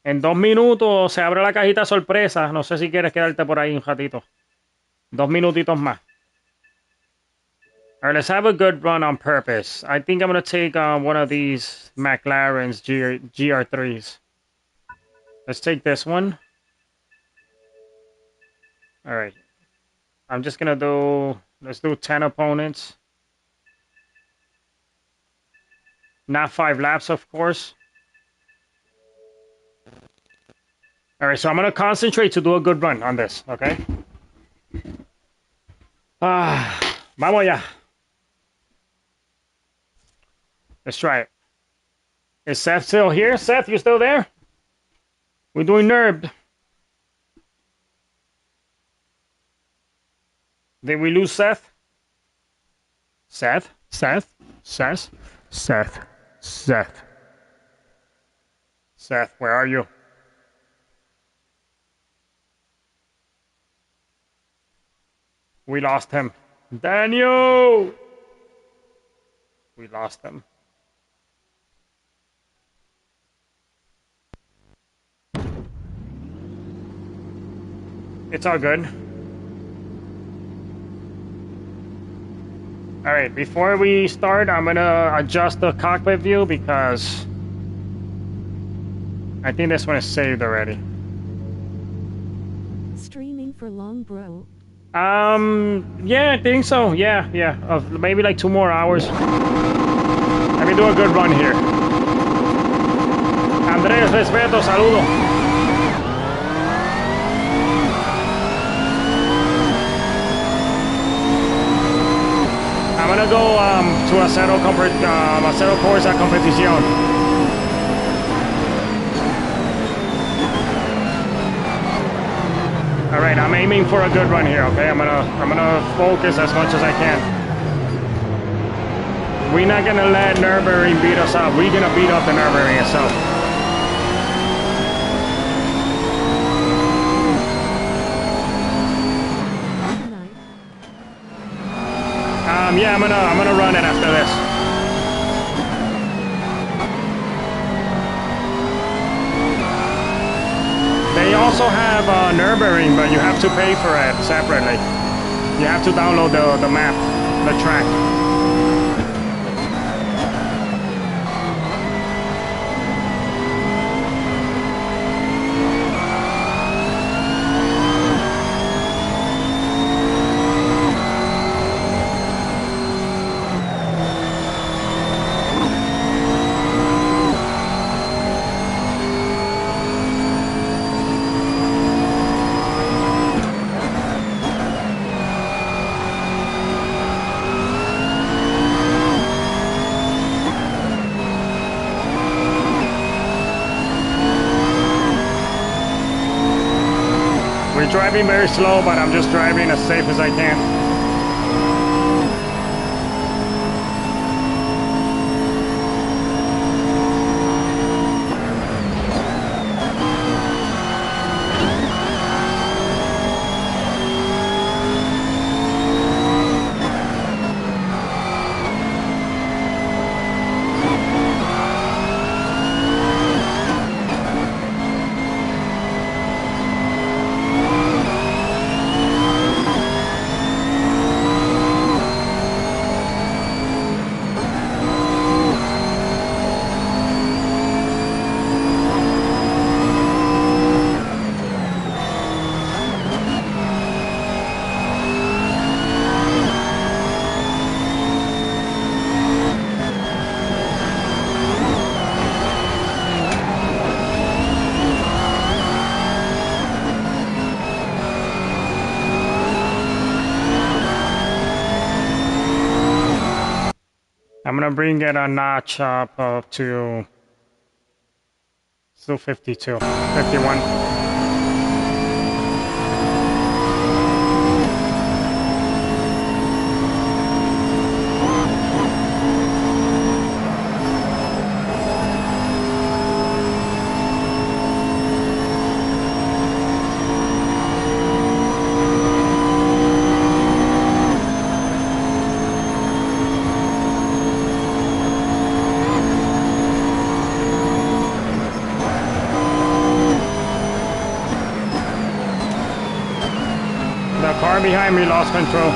En 2 minutos se abre la cajita sorpresa. No sé si quieres quedarte por ahí un ratito. 2 minutitos más. All right, let's have a good run on purpose. I think I'm going to take one of these McLaren's GR3s. Let's take this one. All right. I'm just gonna let's do 10 opponents. Not 5 laps, of course. All right, so I'm gonna concentrate to do a good run on this, okay? Vamos ya. Let's try it. Is Seth still here? Seth, you still there? We're doing NERB. Did we lose Seth? Seth? Seth? Seth? Seth? Seth? Seth, where are you? We lost him. Daniel! We lost him. It's all good. All right, before we start, I'm gonna adjust the cockpit view because I think this one is saved already. Streaming for long, bro. Yeah, I think so. Yeah. Of maybe like 2 more hours. Let me do a good run here. Andrés, respeto, saludo. I'm gonna go to Acero Corsa Competición. All right, I'm aiming for a good run here. Okay, I'm gonna focus as much as I can. We're not gonna let Nürburgring beat us up. We're gonna beat up the Nürburgring itself. Yeah, I'm gonna run it after this. They also have Nürburgring, but you have to pay for it separately. You have to download the map, the track. Driving very slow, but I'm just driving as safe as I can. I'm gonna bring it a notch up to 52, 51. Car behind me lost control.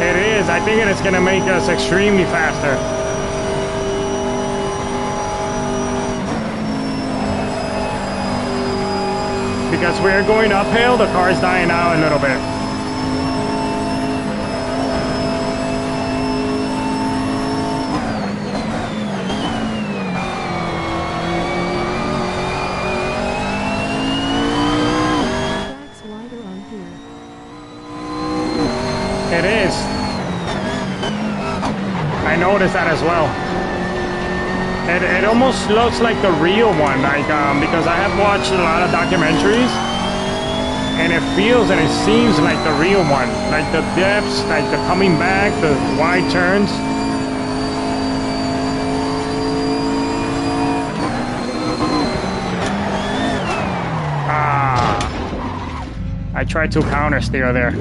It is. I think it's going to make us extremely faster. Because we're going uphill, the car's dying out a little bit. Track's wider on here. It is. I noticed that as well. It almost looks like the real one, like because I have watched a lot of documentaries, and it feels and it seems like the real one, like the depths, like the coming back, the wide turns. I tried to counter steer there.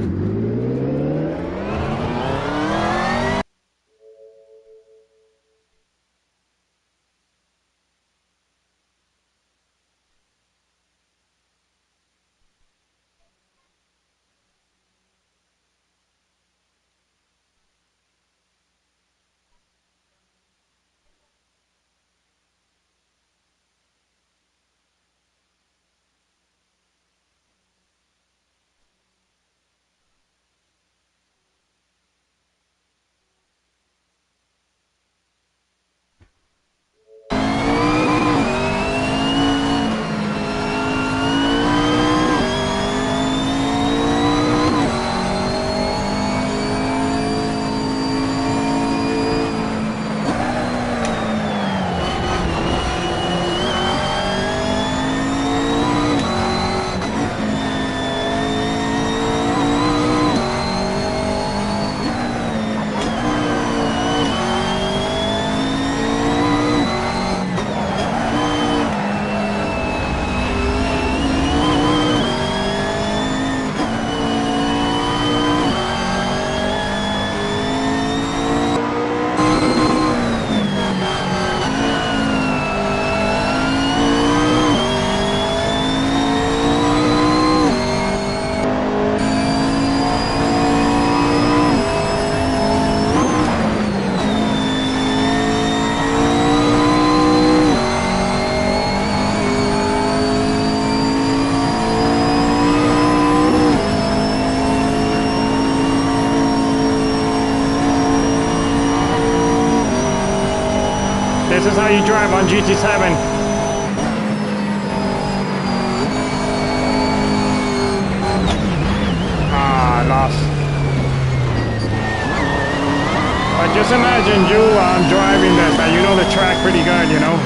This is how you drive on GT7. Lost. But just imagine you driving this, and you know the track pretty good, you know?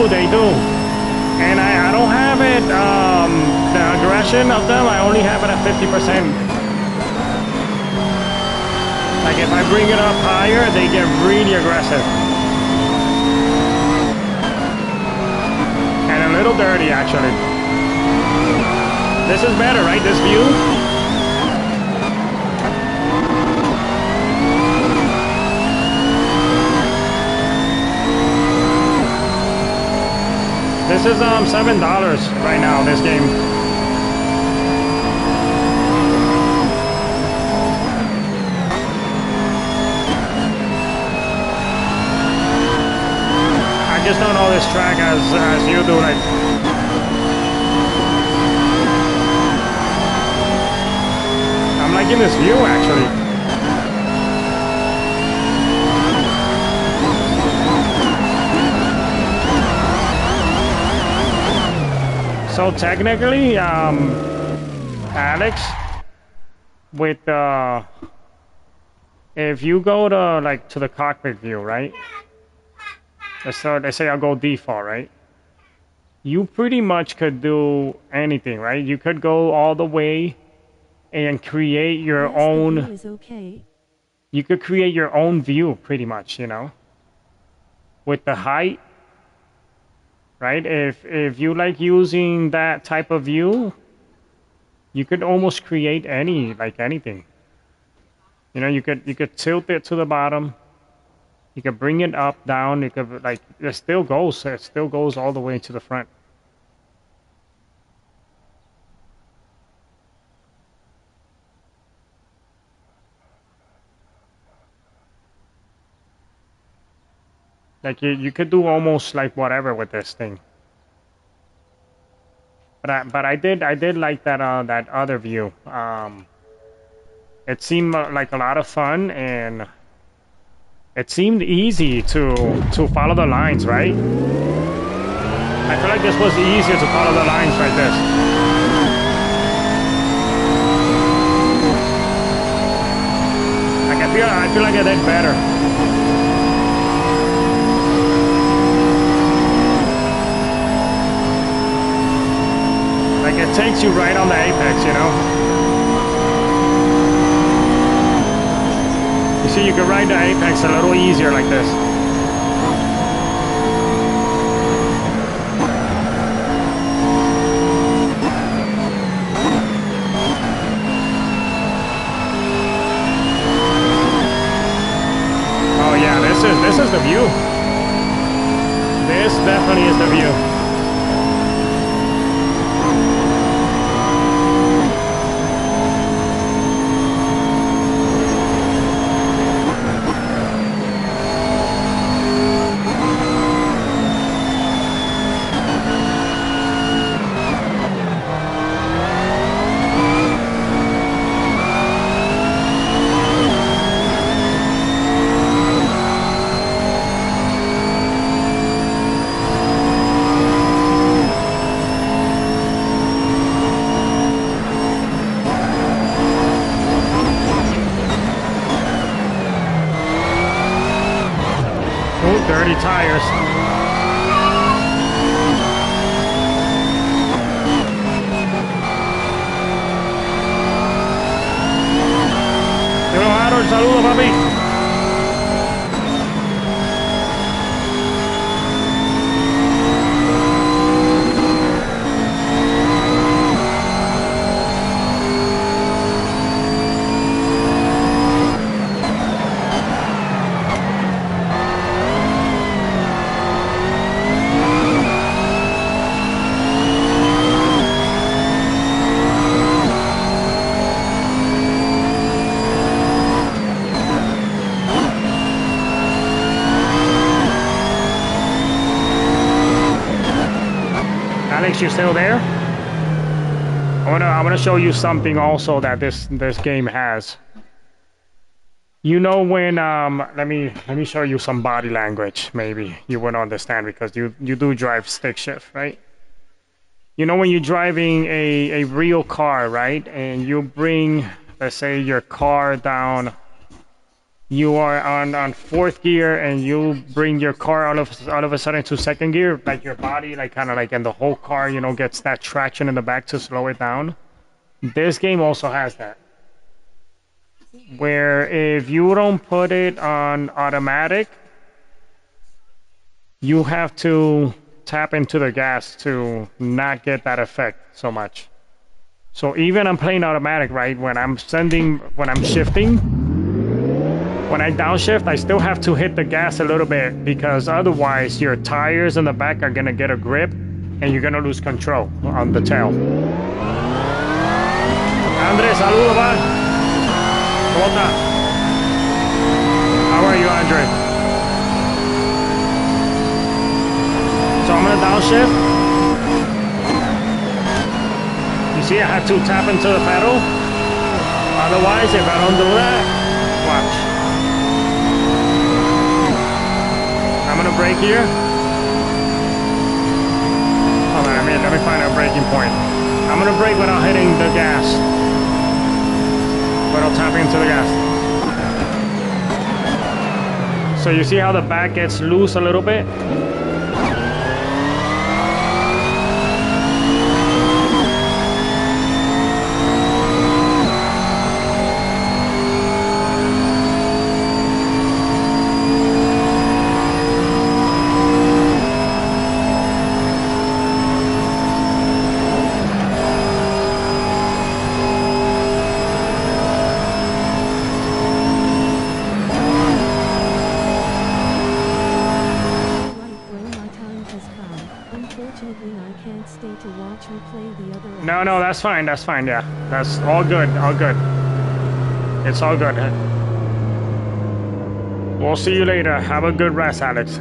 they do. And I don't have it, the aggression of them, I only have it at 50%. Like if I bring it up higher, they get really aggressive. And a little dirty, actually. This is better, right? This view? This is $7 right now, this game. I just don't know this track as you do, like. I'm liking this view actually. So technically, Alex, with if you go to the cockpit view, right? So let's say I'll go default, right? You pretty much could do anything, right? You could go all the way and create your own. The view is okay. You could create your own view, pretty much, you know, with the height. Right? If you like using that type of view, you could almost create anything. You know, you could tilt it to the bottom. You could bring it up, down. You could it still goes all the way to the front. Like you could do almost like whatever with this thing. But I did like that that other view. It seemed like a lot of fun, and it seemed easy to follow the lines, right? I feel like this was easier to follow the lines like this. Like I feel like I did better. Like it takes you right on the apex, you know? You see, you can ride the apex a little easier like this. Oh yeah, this is the view. This definitely is the view. Dirty tires. Dímelo, Harold, saludos, papi. Alex, you still there? I wanna show you something also that this game has. You know when let me show you some body language. Maybe you wouldn't understand because you do drive stick shift, right? You know when you're driving a real car, right? And you bring, let's say, your car down you are on fourth gear and you bring your car all of a sudden to second gear, like your body, like kind of like, and the whole car, you know, gets that traction in the back to slow it down. This game also has that. Where if you don't put it on automatic, you have to tap into the gas to not get that effect so much. So even I'm playing automatic, right? When I'm shifting, when I downshift, I still have to hit the gas a little bit because otherwise your tires in the back are gonna get a grip and you're gonna lose control on the tail. Andre, saludo, va. ¿Cómo está? How are you, Andre? So I'm gonna downshift. You see, I have to tap into the pedal. Otherwise, if I don't do that, watch. I'm gonna brake here. Hold on, let me find a braking point. I'm gonna brake without hitting the gas. Without tapping into the gas. So you see how the back gets loose a little bit? No, that's fine, yeah. That's all good, It's all good. We'll see you later. Have a good rest, Alex.